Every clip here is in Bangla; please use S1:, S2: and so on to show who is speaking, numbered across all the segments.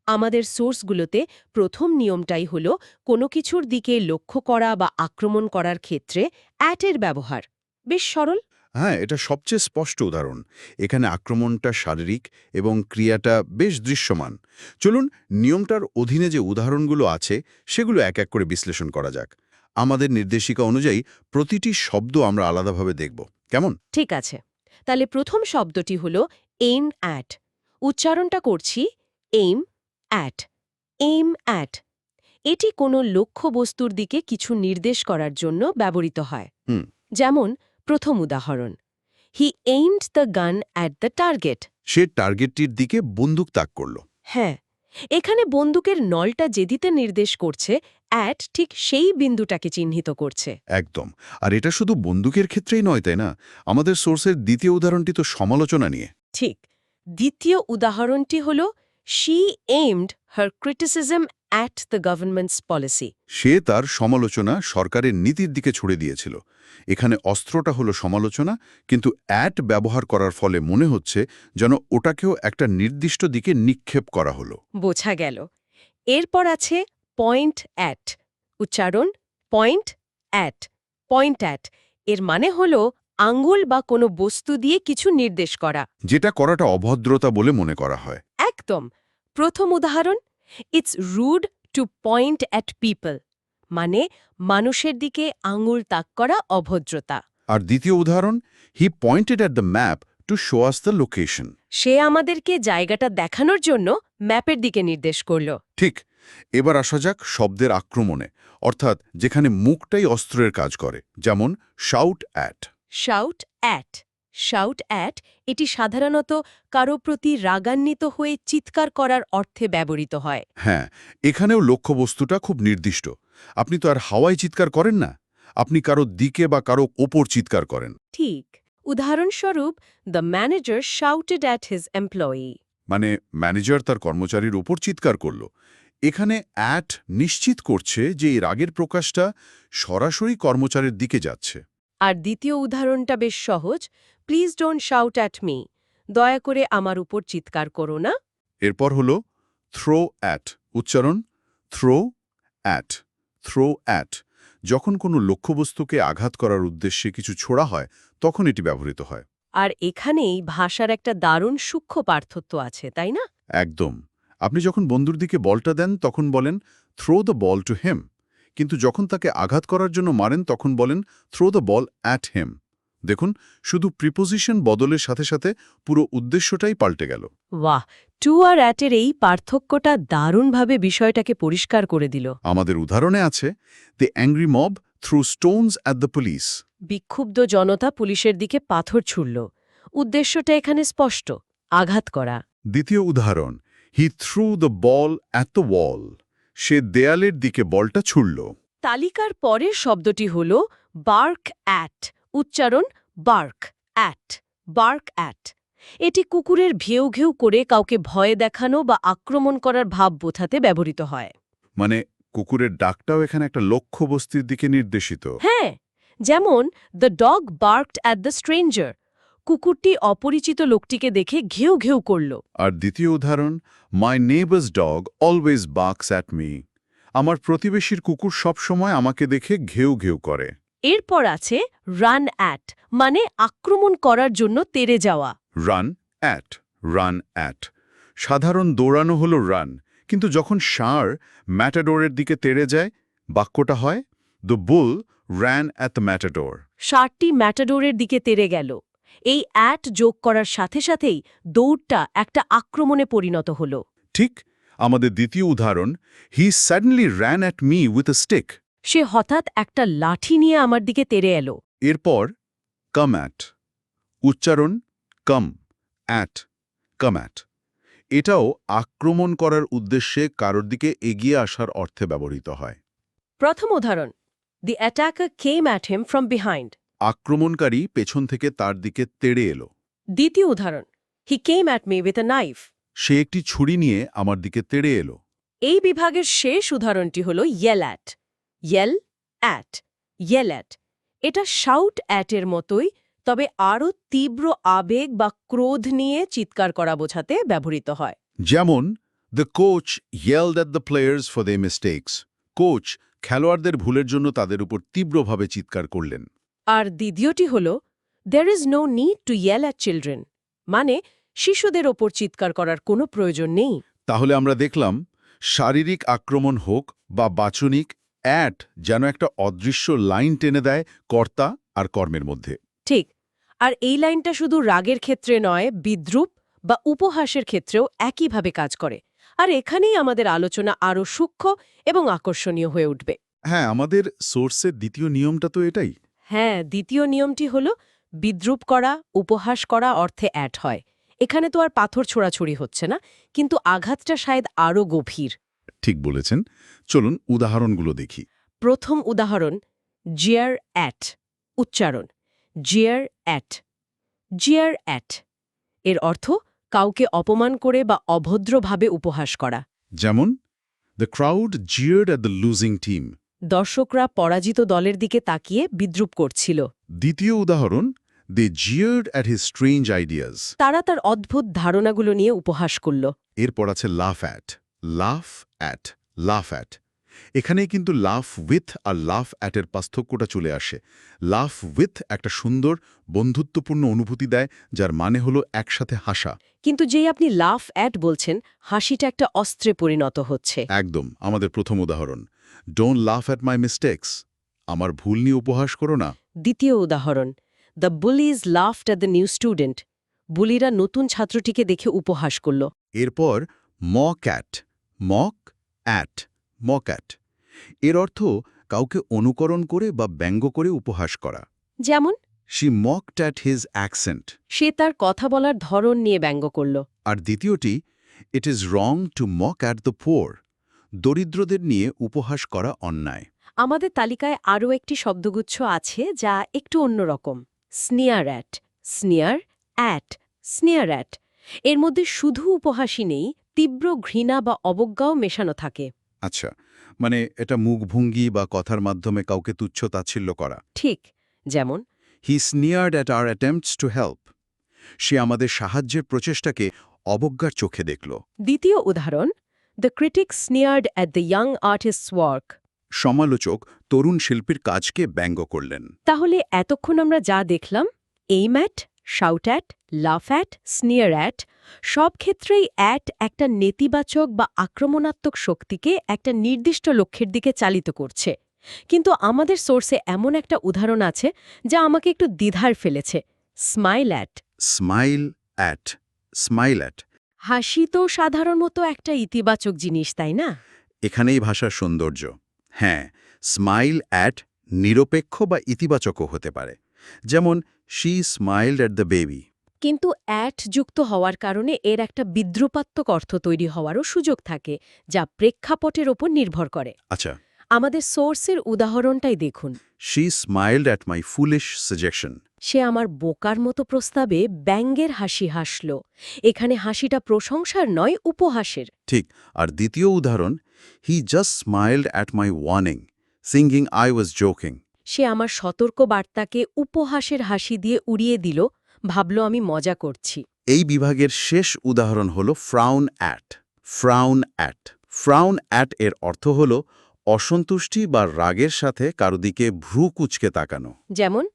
S1: আমাদের সোর্সগুলোতে প্রথম নিয়মটাই হল কোনো কিছুর দিকে লক্ষ্য করা বা আক্রমণ করার ক্ষেত্রে অ্যাটের ব্যবহার। বেশ সরল।
S2: হ্যাঁ, এটা সবচেয়ে স্পষ্ট উদাহরণ। এখানে আক্রমণটা শারীরিক এবং ক্রিয়াটা বেশ দৃশ্যমান। চলুন নিয়মটার অধীনে যে উদাহরণগুলো আছে সেগুলো এক এক করে বিশ্লেষণ করা যাক। আমাদের নির্দেশিকা অনুযায়ী প্রতিটি শব্দ আমরা আলাদাভাবে দেখব, কেমন?
S1: ঠিক আছে, তাহলে প্রথম শব্দটি হল এইম অ্যাট। উচ্চারণটা করছি এইম অ্যাট, এইম অ্যাট। এটি কোনো লক্ষ্যবস্তুর দিকে কিছু নির্দেশ করার জন্য ব্যবহৃত হয়।
S2: হুম।
S1: যেমন প্রথম উদাহরণ, he aimed the gun at the target.
S2: সে টার্গেটটির দিকে বন্দুক তাক করল।
S1: হ্যাঁ, এখানে বন্দুকের নলটা যেদিতে নির্দেশ করছে, অ্যাট ঠিক সেই বিন্দুটাকে চিহ্নিত করছে।
S2: একদম। আর এটা শুধু বন্দুকের ক্ষেত্রেই নয়, তাই না? আমাদের সোর্সের দ্বিতীয় উদাহরণটি তো সমালোচনা নিয়ে।
S1: ঠিক। দ্বিতীয় উদাহরণটি হল she aimed her criticism at the government's policy.
S2: সে তার সমালোচনা সরকারের নীতির দিকে ছুড়ে দিয়েছিল। এখানে অস্ত্রটা হলো সমালোচনা, কিন্তু অ্যাট ব্যবহার করার ফলে মনে হচ্ছে যেন ওটাকেও একটা নির্দিষ্ট দিকে নিক্ষেপ করা হলো।
S1: বোঝা গেল। এরপর আছে পয়েন্ট অ্যাট। উচ্চারণ পয়েন্ট অ্যাট, পয়েন্ট অ্যাট। এর মানে হল আঙ্গুল বা কোনো বস্তু দিয়ে কিছু নির্দেশ করা।
S2: যেটা করাটা অভদ্রতা বলে মনে করা হয়।
S1: একদম। প্রথম উদাহরণ, it's rude to point at people, মানে মানুষের দিকে আঙুল তাক করা অভদ্রতা।
S2: আর দ্বিতীয় উদাহরণ, he pointed at the map to show us the location.
S1: সে আমাদেরকে জায়গাটা দেখানোর জন্য ম্যাপের দিকে নির্দেশ করল।
S2: ঠিক। এবার আসা যাক শব্দের আক্রমণে, অর্থাৎ যেখানে মুখটাই অস্ত্রের কাজ করে, যেমন shout at.
S1: Shout at. Shout at এটি সাধারণত কারো প্রতি রাগান্বিত হয়ে চিৎকার করার অর্থে ব্যবহৃত হয়।
S2: হ্যাঁ, এখানেও লক্ষ্যবস্তুটা খুব নির্দিষ্ট। আপনি তো আর হাওয়ায় চিৎকার করেন না, আপনি কারো দিকে বা কারো ওপর চিৎকার করেন।
S1: ঠিক। উদাহরণস্বরূপ, the manager shouted at his employee.
S2: মানে ম্যানেজার তার কর্মচারীর ওপর চিৎকার করল। এখানে অ্যাট নিশ্চিত করছে যে এর আগের প্রকাশটা সরাসরি কর্মচারীর দিকে যাচ্ছে।
S1: আর দ্বিতীয় উদাহরণটা বেশ সহজ, please don't shout at me. দয়া করে আমার উপর চিৎকার করো না।
S2: এরপর হলো থ্রো অ্যাট। উচ্চারণ থ্রো অ্যাট, থ্রো অ্যাট। যখন কোনো লক্ষ্যবস্তুকে আঘাত করার উদ্দেশ্যে কিছু ছোড়া হয় তখন এটি ব্যবহৃত হয়।
S1: আর এখানেই ভাষার একটা দারুণ সূক্ষ্ম পার্থক্য আছে, তাই না?
S2: একদম। আপনি যখন বন্ধুর দিকে বলটা দেন তখন বলেন throw the ball to him, কিন্তু যখন তাকে আঘাত করার জন্য মারেন তখন বলেন থ্রো দ্য বল অ্যাট হেম। দেখুন, শুধু প্রিপোজিশন বদলের সাথে সাথে পুরো উদ্দেশ্যটাই পাল্টে গেল।
S1: বাহ, টু আর অ্যাটের এই পার্থক্যটা দারুণভাবে বিষয়টাকে পরিষ্কার করে দিল।
S2: আমাদের উদাহরণে আছে the angry mob through Stones at the police.
S1: বিক্ষুব্ধ জনতা পুলিশের দিকে পাথর ছুড়ল। উদ্দেশ্যটা এখানে স্পষ্ট, আঘাত করা।
S2: দ্বিতীয় উদাহরণ, he threw the ball at the wall. সে দেয়ালের দিকে বলটা ছুড়ল।
S1: তালিকার পরের শব্দটি হল বার্ক অ্যাট। উচ্চারণ বার্ক অ্যাট, বার্ক অ্যাট। এটি কুকুরের ঘেউ ঘেউ করে কাউকে ভয় দেখানো বা আক্রমণ করার ভাব বোঝাতে ব্যবহৃত হয়।
S2: মানে কুকুরের ডাকটাও এখানে একটা লক্ষ্যবস্তুর দিকে নির্দেশিত।
S1: হ্যাঁ, যেমন the dog barked at the stranger. কুকুরটি অপরিচিত লোকটিকে দেখে ঘেউ ঘেউ করল।
S2: আর দ্বিতীয় উদাহরণ, my neighbour's dog always barks at me. আমার প্রতিবেশীর কুকুর সবসময় আমাকে দেখে ঘেউ ঘেউ করে।
S1: এরপর আছে রান অ্যাট, মানে আক্রমণ করার জন্য তেড়ে যাওয়া।
S2: Run at, run at. সাধারণ দৌড়ানো হলো রান, কিন্তু যখন ষাঁড় ম্যাটাডোরের দিকে তেড়ে যায় বাক্যটা হয় the bull ran at the matador.
S1: ষাঁড়টি ম্যাটাডোরের দিকে তেড়ে গেল। এই অ্যাট যোগ করার সাথে সাথেই দৌড়টা একটা আক্রমণে পরিণত হল।
S2: ঠিক। আমাদের দ্বিতীয় উদাহরণ, he suddenly ran at me with a stick.
S1: সে হঠাৎ একটা লাঠি নিয়ে আমার দিকে তেড়ে এলো।
S2: এরপর কাম অ্যাট। উচ্চারণ কাম অ্যাট, কাম অ্যাট। এটাও আক্রমণ করার উদ্দেশ্যে কারোর দিকে এগিয়ে আসার অর্থে ব্যবহৃত হয়।
S1: প্রথম উদাহরণ, the attacker came at him from behind.
S2: আক্রমণকারী পেছন থেকে তার দিকে তেড়ে এলো।
S1: দ্বিতীয় উদাহরণ, he came at me with a knife.
S2: সে একটি ছুরি নিয়ে আমার দিকে তেড়ে এলো।
S1: এই বিভাগের শেষ উদাহরণটি হল Yale at. Yale at, Yale at. এটা শাউট অ্যাটের মতোই, তবে আরও তীব্র আবেগ বা ক্রোধ নিয়ে চিৎকার করা বোঝাতে ব্যবহৃত হয়।
S2: যেমন The coach yelled at the players for their mistakes. Coach খেলোয়াড়দের ভুলের জন্য তাদের উপর তীব্রভাবে চিৎকার করলেন।
S1: আর দ্বিতীয়টি হল there is no need to yell at children, মানে শিশুদের ওপর চিৎকার করার কোনো প্রয়োজন নেই।
S2: তাহলে আমরা দেখলাম শারীরিক আক্রমণ হোক বা বাচনিক, অ্যাট যেন একটা অদৃশ্য লাইন টেনে দেয় কর্তা আর কর্মের মধ্যে।
S1: ঠিক, আর এই লাইনটা শুধু রাগের ক্ষেত্রে নয়, বিদ্রূপ বা উপহাসের ক্ষেত্রেও একইভাবে কাজ করে। আর এখানেই আমাদের আলোচনা আরও সূক্ষ্ম এবং আকর্ষণীয় হয়ে উঠবে।
S2: হ্যাঁ, আমাদের সোর্সের দ্বিতীয় নিয়মটা তো এটাই।
S1: হ্যাঁ, দ্বিতীয় নিয়মটি হল বিদ্রূপ করা, উপহাস করা অর্থে অ্যাট হয়। এখানে তো আর পাথর ছোড়াছুড়ি হচ্ছে না, কিন্তু আঘাতটা শায়দ আরও গভীর।
S2: ঠিক বলেছেন। চলুন উদাহরণগুলো দেখি।
S1: প্রথম উদাহরণ, জিয়ার অ্যাট। উচ্চারণ, জিয়ার অ্যাট। জিয়ার অ্যাট এর অর্থ কাউকে অপমান করে বা অভদ্রভাবে উপহাস করা।
S2: যেমন, the crowd jeered at the losing team.
S1: দর্শকরা পরাজিত দলের দিকে তাকিয়ে বিদ্রূপ করছিল।
S2: দ্বিতীয় উদাহরণ, they jeered at his strange ideas.
S1: তারা তার অদ্ভুত ধারণাগুলো নিয়ে উপহাস করল।
S2: এরপর আছে লাফ at. Laugh at, laugh at. এখানেই কিন্তু লাফ উইথ আর লাফ অ্যাটের পার্থক্যটা চলে আসে। লাফ উইথ একটা সুন্দর বন্ধুত্বপূর্ণ অনুভূতি দেয়, যার মানে হলো একসাথে হাসা।
S1: কিন্তু যেই আপনি লাফ অ্যাট বলছেন, হাসিটা একটা অস্ত্রে পরিণত হচ্ছে।
S2: একদম, আমাদের প্রথম উদাহরণ, ডোন্ট লাফ অ্যাট মাই মিস্টেকস। আমার ভুল নিয়ে উপহাস করো না।
S1: দ্বিতীয় উদাহরণ, the bullies laughed at the new student. বুলিরা নতুন ছাত্রটিকে দেখে উপহাস করল।
S2: এরপর mock at. Mock at, mock at এর অর্থ কাউকে অনুকরণ করে বা ব্যঙ্গ করে উপহাস করা।
S1: যেমন,
S2: she mocked at his accent.
S1: সে তার কথা বলার ধরন নিয়ে ব্যঙ্গ করল।
S2: আর দ্বিতীয়টি, it is wrong to mock at the poor. দরিদ্রদের নিয়ে উপহাস করা অন্যায়।
S1: আমাদের তালিকায় আরও একটি শব্দগুচ্ছ আছে যা একটু অন্যরকম, স্নিয়ার at. Sneer at, sneer at এর মধ্যে শুধু উপহাসই নেই, তীব্র ঘৃণা বা অবজ্ঞাও মেশানো থাকে।
S2: আচ্ছা, মানে এটা মুখভঙ্গি বা কথার মাধ্যমে কাউকে তুচ্ছ-তাচ্ছিল্য করা।
S1: ঠিক, যেমন,
S2: he sneered at our attempts to help. সে আমাদের সাহায্যের প্রচেষ্টাকে অবজ্ঞার চোখে দেখল।
S1: দ্বিতীয় উদাহরণ, the critic sneered at the young artist's work.
S2: সমালোচক তরুণ শিল্পীর কাজকে ব্যঙ্গ করলেন।
S1: তাহলে এতক্ষণ আমরা যা দেখলাম, aim at, shout at, laugh at, sneer at, সব ক্ষেত্রেই অ্যাট একটা নেতিবাচক বা আক্রমণাত্মক শক্তিকে একটা নির্দিষ্ট লক্ষ্যের দিকে চালিত করছে। কিন্তু আমাদের সোর্সে এমন একটা উদাহরণ আছে যা আমাকে একটু দ্বিধায় ফেলেছে, smile at.
S2: Smile at, smile at.
S1: হাসি তো সাধারণত একটা ইতিবাচক জিনিস, তাই না?
S2: এখানেই ভাষার সৌন্দর্য। হ্যাঁ, স্মাইল অ্যাট নিরপেক্ষ বা ইতিবাচকও হতে পারে। যেমন, she smiled at the baby.
S1: কিন্তু অ্যাট যুক্ত হওয়ার কারণে এর একটা বিদ্রূপাত্মক অর্থ তৈরি হওয়ারও সুযোগ থাকে, যা প্রেক্ষাপটের ওপর নির্ভর করে।
S2: আচ্ছা,
S1: আমাদের সোর্সের উদাহরণটাই দেখুন।
S2: She smiled at my foolish suggestion.
S1: সে আমার বোকার মতো প্রস্তাবে ব্যঙ্গের হাসি হাসল। এখানে হাসিটা প্রশংসার নয়, উপহাসের।
S2: ঠিক। আর দ্বিতীয় উদাহরণ, he just smiled at my warning, singing I was joking.
S1: সে আমার সতর্ক বার্তাকে উপহাসের হাসি দিয়ে উড়িয়ে দিল, ভাবল আমি মজা করছি।
S2: এই বিভাগের শেষ উদাহরণ হল frown at. Frown at. Frown at এর অর্থ হল অসন্তুষ্টি বা রাগের সাথে কারো দিকে ভ্রু কুঁচকে তাকানো।
S1: যেমন,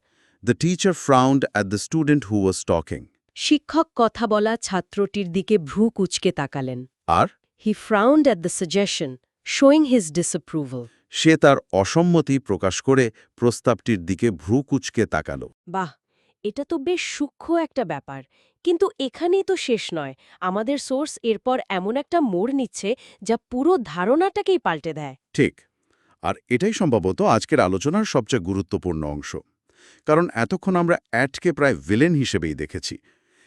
S2: the teacher frowned at the student who was talking.
S1: শিক্ষক কথা বলা ছাত্রটির দিকে ভ্রু কুঁচকে তাকালেন।
S2: আর
S1: he frowned at the suggestion, showing his disapproval.
S2: সে তার অসম্মতি প্রকাশ করে প্রস্তাবটির দিকে ভ্রু কুঁচকে তাকালো।
S1: বাহ, এটা তো বেশ সূক্ষ্ম একটা ব্যাপার। কিন্তু এখানেই তো শেষ নয়। আমাদের সোর্স এরপর এমন একটা মোড় নিচ্ছে যা পুরো ধারণাটাকেই পাল্টে দেয়।
S2: ঠিক। আর এটাই সম্ভবত আজকের আলোচনার সবচেয়ে গুরুত্বপূর্ণ অংশ। কারণ এতক্ষণ আমরা অ্যাটকে প্রায় ভিলেন হিসেবেই দেখেছি।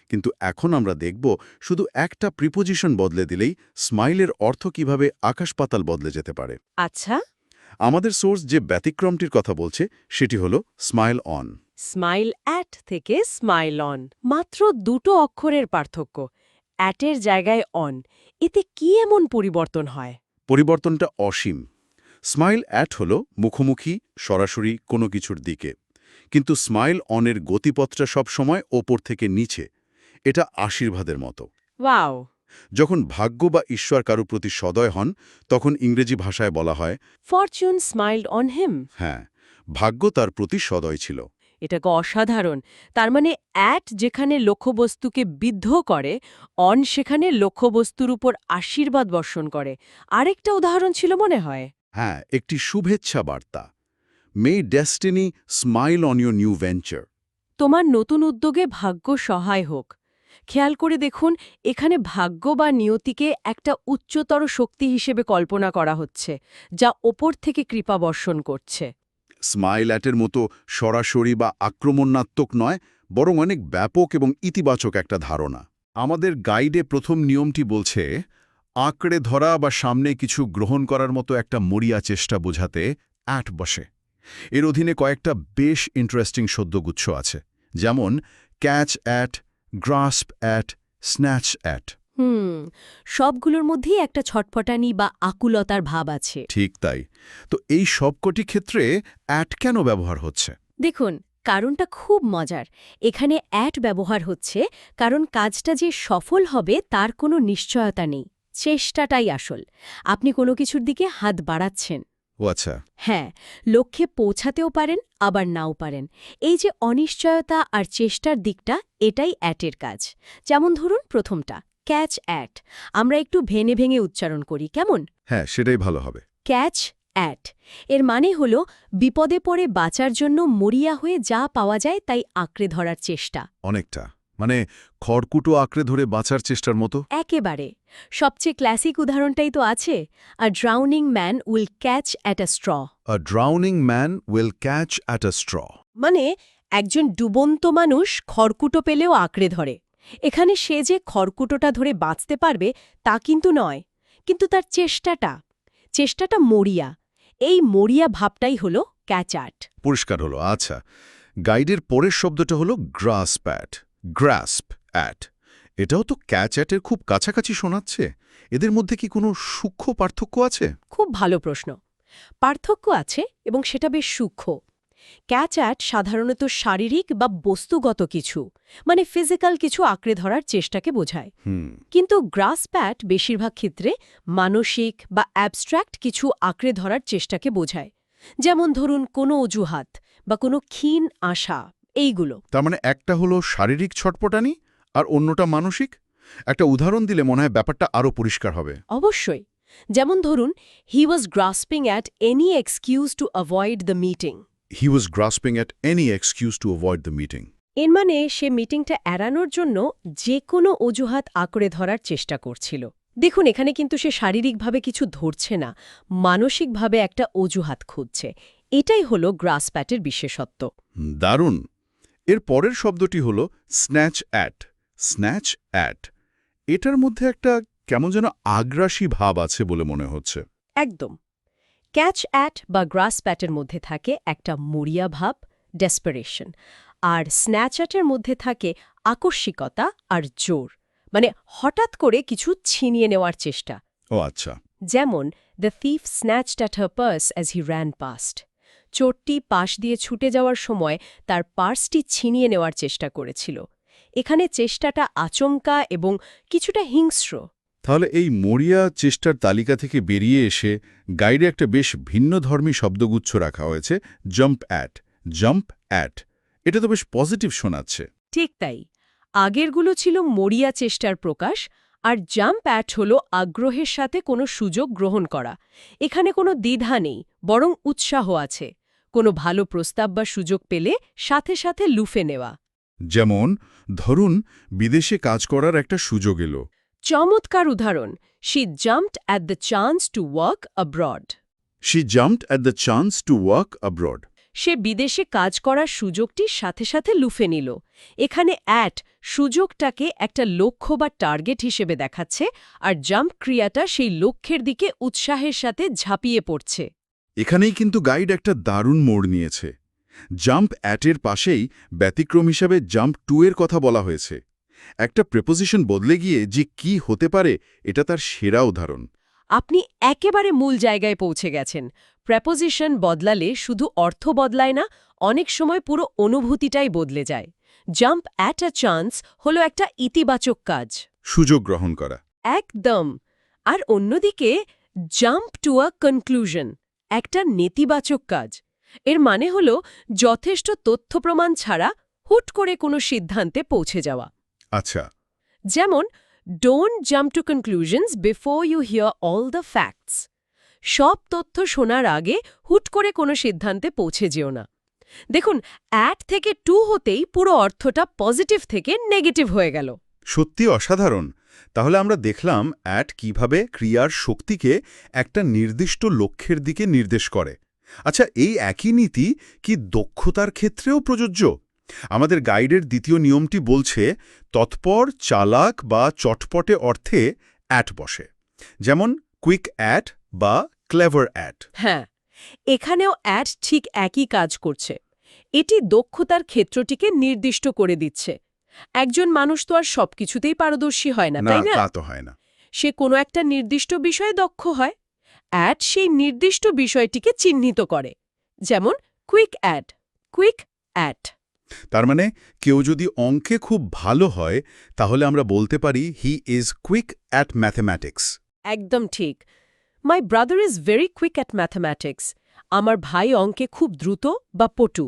S2: কিন্তু এখন আমরা দেখব শুধু একটা প্রিপোজিশন বদলে দিলেই স্মাইলের অর্থ কিভাবে আকাশ-পাতাল বদলে যেতে পারে।
S1: আচ্ছা,
S2: আমাদের সোর্স যে ব্যতিক্রমটির কথা বলছে সেটি হলো স্মাইল অন।
S1: স্মাইল অ্যাট থেকে স্মাইল অন, মাত্র দুটো অক্ষরের পার্থক্য। অ্যাটের জায়গায় অন, এতে কি এমন পরিবর্তন হয়?
S2: পরিবর্তনটা অসীম। স্মাইল অ্যাট হল মুখোমুখি, সরাসরি কোনো কিছুর দিকে। কিন্তু স্মাইল অনের গতিপথটা সবসময় ওপর থেকে নিচে। এটা আশীর্বাদের মতো।
S1: ওয়াও!
S2: যখন ভাগ্য বা ঈশ্বর কারো প্রতি সদয় হন তখন ইংরেজি ভাষায় বলা হয়,
S1: ফরচুন স্মাইলড অন হিম।
S2: হ্যাঁ, ভাগ্য তার প্রতি সদয় ছিল।
S1: এটাকে অসাধারণ। তার মানে অ্যাট যেখানে লক্ষ্যবস্তুকে বিদ্ধ করে, অন সেখানে লক্ষ্যবস্তুর উপর আশীর্বাদ বর্ষণ করে। আরেকটা উদাহরণ ছিল মনে হয়।
S2: হ্যাঁ, একটি শুভেচ্ছা বার্তা। May destiny smile on your new venture.
S1: তোমার নতুন উদ্যোগে ভাগ্য সহায় হোক। খেয়াল করে দেখুন, এখানে ভাগ্য বা নিয়তিকে একটা উচ্চতর শক্তি হিসেবে কল্পনা করা হচ্ছে, যা ওপর থেকে কৃপা বর্ষণ করছে।
S2: স্মাইল অ্যাটের মতো সরাসরি বা আক্রমণাত্মক নয়, বরং অনেক ব্যাপক এবং ইতিবাচক একটা ধারণা। আমাদের গাইডে প্রথম নিয়মটি বলছে, আঁকড়ে ধরা বা সামনে কিছু গ্রহণ করার মতো একটা মরিয়া চেষ্টা বোঝাতে অ্যাট বসে। এর অধীনে কয়েকটা বেশ ইন্টারেস্টিং শব্দগুচ্ছ আছে, যেমন catch at, grasp at, snatch at.
S1: সবগুলোর মধ্যেই একটা ছটফটানি বা আকুলতার ভাব আছে।
S2: ঠিক তাই। তো এই সবকটি ক্ষেত্রে অ্যাট কেন ব্যবহার হচ্ছে?
S1: দেখুন, কারণটা খুব মজার। এখানে অ্যাট ব্যবহার হচ্ছে কারণ কাজটা যে সফল হবে তার কোনো নিশ্চয়তা নেই। চেষ্টাটাই আসল। আপনি কোনো কিছুর দিকে হাত বাড়াচ্ছেন।
S2: ও আচ্ছা।
S1: হ্যাঁ, লক্ষ্যে পৌঁছাতেও পারেন, আবার নাও পারেন। এই যে অনিশ্চয়তা আর চেষ্টার দিকটা, এটাই অ্যাটের কাজ। যেমন ধরুন প্রথমটা, ক্যাচ অ্যাট। আমরা একটু ভেঙে ভেঙে উচ্চারণ করি, কেমন?
S2: হ্যাঁ, সেটাই ভালো হবে।
S1: ক্যাচ অ্যাট এর মানে হল বিপদে পড়ে বাঁচার জন্য মরিয়া হয়ে যা পাওয়া যায় তাই আঁকড়ে ধরার চেষ্টা।
S2: অনেকটা, মানে খড়কুটো আঁকড়ে ধরে বাঁচার চেষ্টার মতো।
S1: একেবারে। সবচেয়ে ক্লাসিক উদাহরণটাই তো আছে, a drowning man will catch at a straw.
S2: A drowning man will catch at a straw.
S1: মানে একজন ডুবন্ত মানুষ খড়কুটো পেলেও আঁকড়ে ধরে। এখানে সে যে খড়কুটোটা ধরে বাঁচতে পারবে তা কিন্তু নয়, কিন্তু তার চেষ্টাটা মরিয়া। এই মরিয়া ভাবটাই হল ক্যাচ অ্যাট।
S2: পরিষ্কার হলো। আচ্ছা, গাইডের পরের শব্দটা হলো গ্রাস্প অ্যাট। গ্রাস্প অ্যাট, এটাও তো ক্যাচ অ্যাটের খুব কাছাকাছি শোনাচ্ছে। এদের মধ্যে কি কোনো সূক্ষ্ম পার্থক্য আছে?
S1: খুব ভালো প্রশ্ন। পার্থক্য আছে, এবং সেটা বেশ সূক্ষ্ম। ক্যাচ অ্যাট সাধারণত শারীরিক বা বস্তুগত কিছু, মানে ফিজিক্যাল কিছু আঁকড়ে ধরার চেষ্টাকে বোঝায়। কিন্তু গ্রাস্প অ্যাট বেশিরভাগ ক্ষেত্রে মানসিক বা অ্যাবস্ট্র্যাক্ট কিছু আঁকড়ে ধরার চেষ্টাকে বোঝায়। যেমন ধরুন কোনো অজুহাত বা কোনো ক্ষীণ আশা, এইগুলো।
S2: তার মানে একটা হলো শারীরিক ছটপটানি আর অন্যটা মানসিক। একটা উদাহরণ দিলে মনে হয় ব্যাপারটা আরও পরিষ্কার হবে।
S1: অবশ্যই। যেমন ধরুন, he was grasping at any excuse to avoid the meeting.
S2: He was grasping at any excuse to avoid the meeting.
S1: এর মানে সে মিটিংটা এড়ানোর জন্য যে কোনো অজুহাত আঁকড়ে ধরার চেষ্টা করছিল। দেখুন, এখানে কিন্তু সে শারীরিকভাবে কিছু ধরছে না, মানসিকভাবে একটা অজুহাত খুঁজছে। এটাই হলো গ্রাসপ্যাটের বিশেষত্ব।
S2: দারুণ। এর পরের শব্দটি হল স্ন্যাচ অ্যাট। স্ন্যাচ অ্যাট, এটার মধ্যে একটা কেমন যেন আগ্রাসী ভাব আছে বলে মনে হচ্ছে।
S1: একদম। ক্যাচ অ্যাট বা গ্রাসপ্যাটের মধ্যে থাকে একটা মরিয়া ভাব, ডেসপারেশন, আর স্ন্যাচ অ্যাটের মধ্যে থাকে আকস্মিকতা আর জোর, মানে হঠাৎ করে কিছু ছিনিয়ে নেওয়ার চেষ্টা।
S2: ও আচ্ছা।
S1: যেমন, the thief snatched at her purse as he ran past. চোরটি পাশ দিয়ে ছুটে যাওয়ার সময় তার পার্সটি ছিনিয়ে নেওয়ার চেষ্টা করেছিল। এখানে চেষ্টাটা আচমকা এবং কিছুটা হিংস্র।
S2: তাহলে এই মরিয়া চেষ্টার তালিকা থেকে বেরিয়ে এসে গাইডে একটা বেশ ভিন্নধর্মী শব্দগুচ্ছ রাখা হয়েছে, জাম্প অ্যাট। জাম্প অ্যাট, এটা তো বেশ পজিটিভ শোনাচ্ছে।
S1: ঠিক তাই। আগেরগুলো ছিল মরিয়া চেষ্টার প্রকাশ, আর জাম্প অ্যাট হল আগ্রহের সাথে কোনো সুযোগ গ্রহণ করা। এখানে কোনো দ্বিধা নেই, বরং উৎসাহ আছে। কোনো ভালো প্রস্তাব বা সুযোগ পেলে সাথে সাথে লুফে নেওয়া।
S2: যেমন ধরুন, বিদেশে কাজ করার একটা সুযোগ এলো।
S1: চমৎকার উদাহরণ, she jumped at the chance to work abroad.
S2: She jumped at the chance to work abroad.
S1: সে বিদেশে কাজ করার সুযোগটি সাথে সাথে লুফে নিল। এখানে অ্যাট সুযোগটাকে একটা লক্ষ্য বা টার্গেট হিসেবে দেখাচ্ছে, আর জাম্প ক্রিয়াটা সেই লক্ষ্যের দিকে উৎসাহের সাথে ঝাঁপিয়ে পড়ছে।
S2: এখানেই কিন্তু গাইড একটা দারুণ মোড় নিয়েছে। জাম্প অ্যাটের পাশেই ব্যতিক্রম হিসাবে জাম্প টু এর কথা বলা হয়েছে। একটা প্রেপোজিশন বদলে গিয়ে যে কি হতে পারে, এটা তার সেরা উদাহরণ।
S1: আপনি একেবারে মূল জায়গায় পৌঁছে গেছেন। প্রেপোজিশন বদলালে শুধু অর্থ বদলায় না, অনেক সময় পুরো অনুভূতিটাই বদলে যায়। জাম্প অ্যাট আ চান্স হলো একটা ইতিবাচক কাজ।
S2: সুযোগ গ্রহণ করা।
S1: একদম। আর অন্যদিকে জাম্প টু আ কনক্লুশন, একটা নেতিবাচক কাজ। এর মানে হল যথেষ্ট তথ্য প্রমাণ ছাড়া হুট করে কোনো সিদ্ধান্তে পৌঁছে যাওয়া।
S2: আচ্ছা,
S1: যেমন don't jump to conclusions before you hear all the facts. সব তথ্য শোনার আগে হুট করে কোনো সিদ্ধান্তে পৌঁছে যেও না। দেখুন, অ্যাট থেকে টু হতেই পুরো অর্থটা পজিটিভ থেকে নেগেটিভ হয়ে গেল।
S2: সত্যি অসাধারণ। তাহলে আমরা দেখলাম অ্যাট কিভাবে ক্রিয়ার শক্তিকে একটা নির্দিষ্ট লক্ষ্যের দিকে নির্দেশ করে। আচ্ছা, এই একই নীতি কি দক্ষতার ক্ষেত্রেও প্রযোজ্য? আমাদের গাইডের দ্বিতীয় নিয়মটি বলছে তৎপর, চালাক বা চটপটে অর্থে অ্যাট বসে, যেমন কুইক অ্যাট বা ক্লেভার অ্যাট।
S1: হ্যাঁ, এখানেও অ্যাট ঠিক একই কাজ করছে। এটি দক্ষতার ক্ষেত্রটিকে নির্দিষ্ট করে দিচ্ছে। একজন মানুষ তো আর সবকিছুতেই পারদর্শী হয় না,
S2: না,
S1: তাই না?
S2: তা তো হয় না।
S1: সে কোনো একটা নির্দিষ্ট বিষয়ে দক্ষ হয়। অ্যাড সেই নির্দিষ্ট বিষয়টিকে চিহ্নিত করে, যেমন কুইক অ্যাড, কুইক অ্যাট।
S2: তার মানে কেউ যদি অঙ্কে খুব ভালো হয় তাহলে আমরা বলতে পারি he is quick at mathematics.
S1: একদম ঠিক। My brother is very quick at mathematics. আমার ভাই অঙ্কে খুব দ্রুত বা পটু।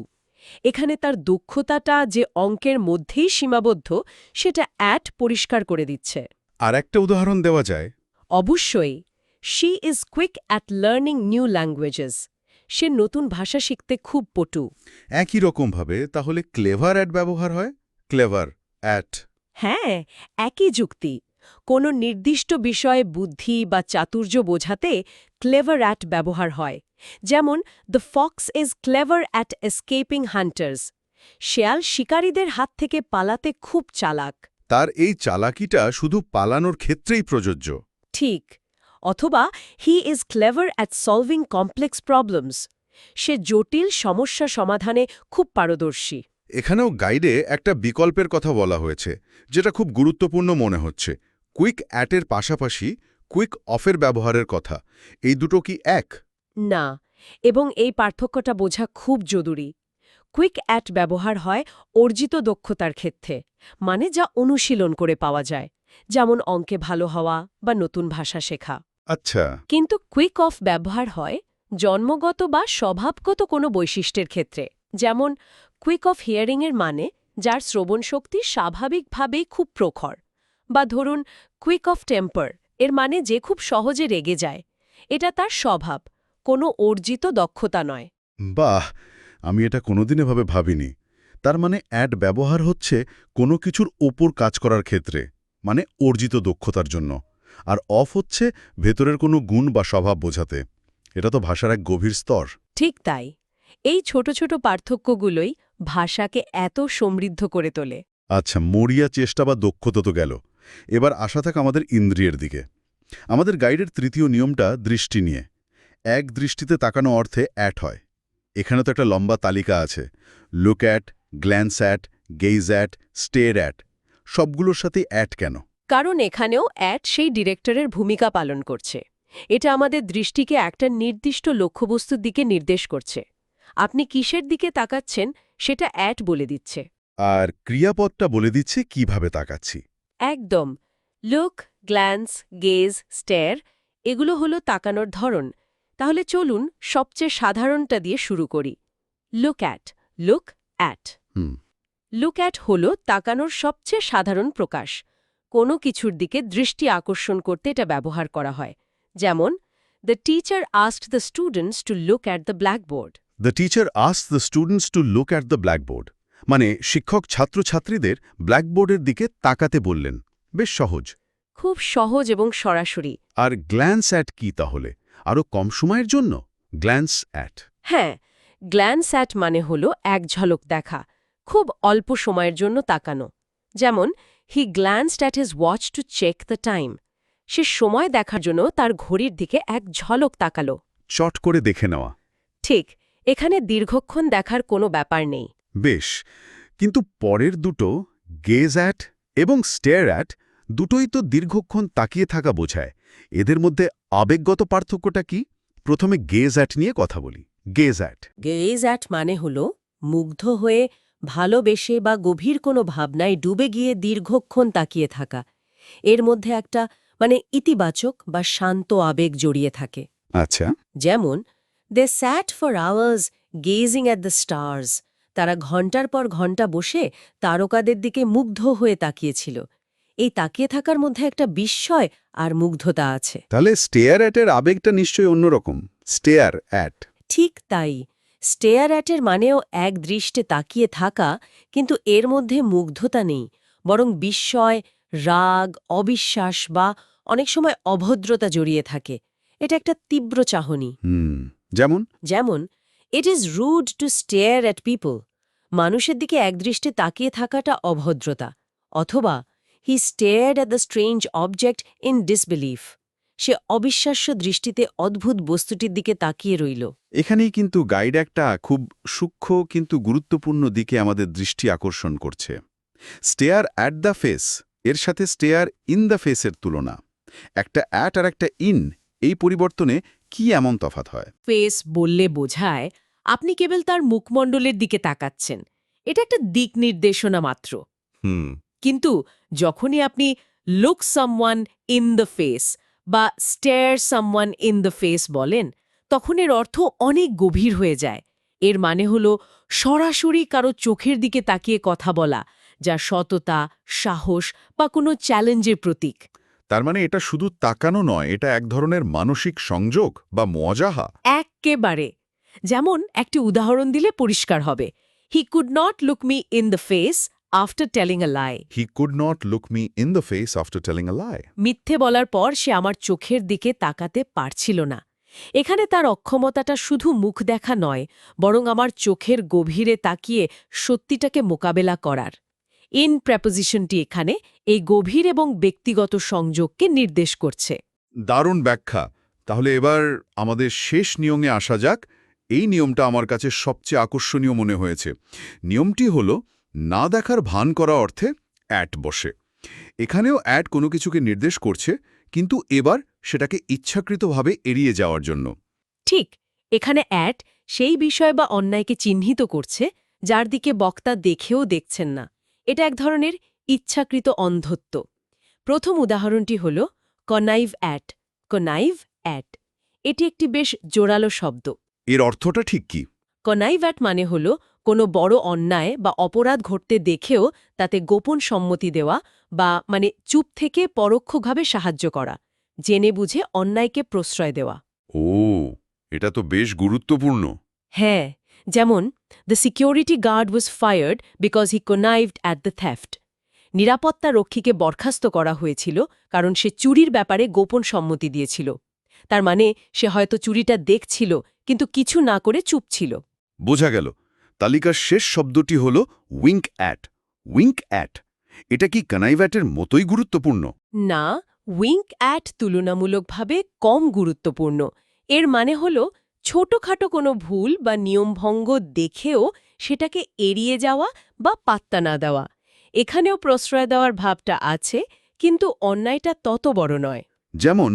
S1: এখানে তার দক্ষতাটা যে অঙ্কের মধ্যেই সীমাবদ্ধ, সেটা অ্যাট পরিষ্কার করে দিচ্ছে।
S2: আর একটা উদাহরণ দেওয়া যায়।
S1: অবশ্যই, she is quick at learning new languages. সে নতুন ভাষা শিখতে খুব পটু।
S2: একই রকমভাবে তাহলে ক্লেভার অ্যাট ব্যবহার হয়, ক্লেভার অ্যাট।
S1: হ্যাঁ, একই যুক্তি। কোনো নির্দিষ্ট বিষয়ে বুদ্ধি বা চাতুর্য বোঝাতে ক্লেভার অ্যাট ব্যবহার হয়। যেমন the Fox is clever at escaping hunters. শেয়াল শিকারীদের হাত থেকে পালাতে খুব চালাক।
S2: তার এই চালাকিটা শুধু পালানোর ক্ষেত্রেই প্রযোজ্য।
S1: ঠিক। অথবা he is clever at solving complex problems. সে জটিল সমস্যা সমাধানে খুব পারদর্শী।
S2: এখানেও গাইডে একটা বিকল্পের কথা বলা হয়েছে, যেটা খুব গুরুত্বপূর্ণ মনে হচ্ছে। কুইক অ্যাটের পাশাপাশি কুইক অফের ব্যবহারের কথা। এই দুটো কি এক?
S1: না, এবং এই পার্থক্যটা বোঝা খুব জরুরি। কুইক অ্যাট ব্যবহার হয় অর্জিত দক্ষতার ক্ষেত্রে, মানে যা অনুশীলন করে পাওয়া যায়, যেমন অঙ্কে ভালো হওয়া বা নতুন ভাষা শেখা।
S2: আচ্ছা,
S1: কিন্তু কুইক অফ ব্যবহার হয় জন্মগত বা স্বভাবগত কোনো বৈশিষ্ট্যের ক্ষেত্রে, যেমন কুইক অফ হিয়ারিংয়ের মানে যার শ্রবণ শক্তি স্বাভাবিকভাবেই খুব প্রখর। বা ধরুন কুইক অফ টেম্পার, এর মানে যে খুব সহজে রেগে যায়। এটা তার স্বভাব, কোনো অর্জিত দক্ষতা নয়।
S2: বাহ, আমি এটা কোনোদিন এভাবে ভাবিনি। তার মানে অ্যাড ব্যবহার হচ্ছে কোনো কিছুর ওপর কাজ করার ক্ষেত্রে, মানে অর্জিত দক্ষতার জন্য। আর অফ হচ্ছে ভেতরের কোনো গুণ বা স্বভাব বোঝাতে। এটা তো ভাষার এক গভীর স্তর।
S1: ঠিক তাই। এই ছোট ছোট পার্থক্যগুলোই ভাষাকে এত সমৃদ্ধ করে তোলে।
S2: আচ্ছা, মরিয়া চেষ্টা বা দক্ষতা তো গেল। এবার আসা থাক আমাদের ইন্দ্রিয়ের দিকে। আমাদের গাইডের তৃতীয় নিয়মটা দৃষ্টি নিয়ে। এক দৃষ্টিতে তাকানো অর্থে অ্যাট হয়। এখানে তো একটা লম্বা তালিকা আছে। Look at, glance at, gaze at, stare at. সবগুলোর সাথে অ্যাট কেন?
S1: কারণ এখানেও অ্যাট সেই ডিরেক্টরের ভূমিকা পালন করছে। এটা আমাদের দৃষ্টিকে একটা নির্দিষ্ট লক্ষ্যবস্তুর দিকে নির্দেশ করছে। আপনি কিসের দিকে তাকাচ্ছেন সেটা অ্যাট বলে দিচ্ছে।
S2: আর ক্রিয়াপদটা বলে দিচ্ছে কিভাবে তাকাচ্ছি।
S1: একদম। লুক, গ্ল্যান্স, গেজ, স্টেয়ার, এগুলো হলো তাকানোর ধরন। তাহলে চলুন সবচেয়ে সাধারণটা দিয়ে শুরু করি। Look at. Look at.
S2: Hmm,
S1: look at হল তাকানোর সবচেয়ে সাধারণ প্রকাশ। কোনো কিছুর দিকে দৃষ্টি আকর্ষণ করতে এটা ব্যবহার করা হয়। যেমন the teacher asked the students to look at the blackboard.
S2: The teacher asked the students to look at the blackboard. মানে শিক্ষক ছাত্রছাত্রীদের ব্ল্যাকবোর্ডের দিকে তাকাতে বললেন। বেশ সহজ।
S1: খুব সহজ এবং সরাসরি।
S2: আর গ্ল্যান্স অ্যাট কি তাহলে? আরও কম সময়ের জন্য গ্ল্যান্স অ্যাট।
S1: হ্যাঁ, গ্ল্যান্স অ্যাট মানে হল এক ঝলক দেখা, খুব অল্প সময়ের জন্য তাকানো। যেমন he glanced at his watch to check the time. সে সময় দেখার জন্য তার ঘড়ির দিকে এক ঝলক তাকালো।
S2: চট করে দেখে নেওয়া।
S1: ঠিক, এখানে দীর্ঘক্ষণ দেখার কোনো ব্যাপার নেই।
S2: বেশ, কিন্তু পরের দুটো গেজ অ্যাট এবং স্টেয়ার অ্যাট দুটোই তো দীর্ঘক্ষণ তাকিয়ে থাকা বোঝায়। এদের মধ্যে আবেগগত পার্থক্যটা কি? প্রথমে গেজ অ্যাট নিয়ে কথা বলি। Gauge at.
S1: গেজ অ্যাট মানে হল মুগ্ধ হয়ে, ভালোবেসে বা গভীর কোনো ভাবনায় ডুবে গিয়ে দীর্ঘক্ষণ তাকিয়ে থাকা। এর মধ্যে একটা মানে ইতিবাচক বা শান্ত আবেগ জড়িয়ে থাকে।
S2: আচ্ছা,
S1: যেমন they sat for hours gazing at the stars, তারা ঘন্টার পর ঘন্টা বসে তারকাদের দিকে মুগ্ধ হয়ে তাকিয়েছিল। এই তাকিয়ে থাকার মধ্যে একটা বিস্ময় আর মুগ্ধতা আছে।
S2: তাহলে স্টেয়ার অ্যাটের আবেগটা নিশ্চয়ই অন্যরকম। Stair at.
S1: ঠিক তাই, স্টেয়ার অ্যাটের মানেও এক দৃষ্টে তাকিয়ে থাকা, কিন্তু এর মধ্যে মুগ্ধতা নেই, বরং বিস্ময়, রাগ, অবিশ্বাস বা অনেক সময় অভদ্রতা জড়িয়ে থাকে। এটা একটা তীব্র চাহনি।
S2: যেমন?
S1: যেমন it is rude to stare at people, মানুষের দিকে একদৃষ্টে তাকিয়ে থাকাটা অভদ্রতা। অথবা he stared at the strange object in disbelief, সে অবিশ্বাস্য দৃষ্টিতে অদ্ভুত বস্তুটির দিকে তাকিয়ে রইল।
S2: এখানেই কিন্তু গাইড একটা খুব সূক্ষ্ম কিন্তু গুরুত্বপূর্ণ দিকে আমাদের দৃষ্টি আকর্ষণ করছে। স্টেয়ার অ্যাট দ্য ফেস এর সাথে স্টেয়ার ইন দ্য ফেসের তুলনা। একটা অ্যাট আর একটা ইন, এই পরিবর্তনে কি এমন তফাৎ হয়?
S1: ফেস বললে বোঝায় আপনি কেবল তার মুখমণ্ডলের দিকে তাকাচ্ছেন, এটা একটা দিক নির্দেশনা মাত্র। কিন্তু যখনই আপনি look someone in the face বা stare someone in the face বলেন, তখন এর অর্থ অনেক গভীর হয়ে যায়। এর মানে হলো সরাসরি কারো চোখের দিকে তাকিয়ে কথা বলা, যা সততা, সাহস বা কোনো চ্যালেঞ্জের প্রতীক।
S2: তার মানে এটা শুধু তাকানো নয়, এটা এক ধরনের মানসিক সংযোগ বা মজাহা।
S1: এক্কেবারে। যেমন একটি উদাহরণ দিলে পরিষ্কার হবে, he could not look me in the face after telling a lie.
S2: He could not look me in the face after telling a lie.
S1: মিথ্যে বলার পর সে আমার চোখের দিকে তাকাতে পারছিল না। এখানে তার অক্ষমতাটা শুধু মুখ দেখা নয়, বরং আমার চোখের গভীরে তাকিয়ে সত্যিটাকে মোকাবেলা করার। ইন প্রেপোজিশনটি এখানে এই গভীর এবং ব্যক্তিগত সংযোগকে নির্দেশ করছে।
S2: দারুণ ব্যাখ্যা। তাহলে এবার আমাদের শেষ নিয়মে আসা যাক। এই নিয়মটা আমার কাছে সবচেয়ে আকর্ষণীয় মনে হয়েছে। নিয়মটি হল না দেখার ভান করা অর্থে অ্যাট বসে। এখানেও অ্যাট কোনো কিছুকে নির্দেশ করছে, কিন্তু এবার সেটাকে ইচ্ছাকৃতভাবে এড়িয়ে যাওয়ার জন্য।
S1: ঠিক, এখানে অ্যাট সেই বিষয় বা অন্যায়কে চিহ্নিত করছে যার দিকে বক্তা দেখেও দেখছেন না। এটা এক ধরনের ইচ্ছাকৃত অন্ধত্ব। প্রথম উদাহরণটি হল কনাইভ অ্যাট। কনাইভ অ্যাট, এটি একটি বেশ জোরালো শব্দ।
S2: এর অর্থটা ঠিক কি?
S1: কনাইভ অ্যাট মানে হল কোনো বড় অন্যায় বা অপরাধ ঘটতে দেখেও তাতে গোপন সম্মতি দেওয়া বা মানে চুপ থেকে পরোক্ষভাবে সাহায্য করা, জেনে বুঝে অন্যায়কে প্রশ্রয় দেওয়া।
S2: ও, এটা তো বেশ গুরুত্বপূর্ণ।
S1: হ্যাঁ, যেমন the security guard was fired because he connived at the theft. নিরাপত্তা রক্ষীকে বরখাস্ত করা হয়েছিল কারণ সে চুরির ব্যাপারে গোপন সম্মতি দিয়েছিল। তার মানে সে হয়তো চুরিটা দেখছিল কিন্তু কিছু না করে চুপ ছিল।
S2: বোঝা গেল। তালিকার শেষ শব্দটি হল উইঙ্ক অ্যাট। উইঙ্ক অ্যাট, এটা কি কনাইভ্যাটের মতোই গুরুত্বপূর্ণ?
S1: না, উইঙ্ক অ্যাট তুলনামূলকভাবে কম গুরুত্বপূর্ণ। এর মানে হল ছোটখাটো কোনো ভুল বা নিয়মভঙ্গ দেখেও সেটাকে এড়িয়ে যাওয়া বা পাত্তা না দেওয়া। এখানেও প্রশ্রয় দেওয়ার ভাবটা আছে, কিন্তু অন্যায়টা তত বড় নয়।
S2: যেমন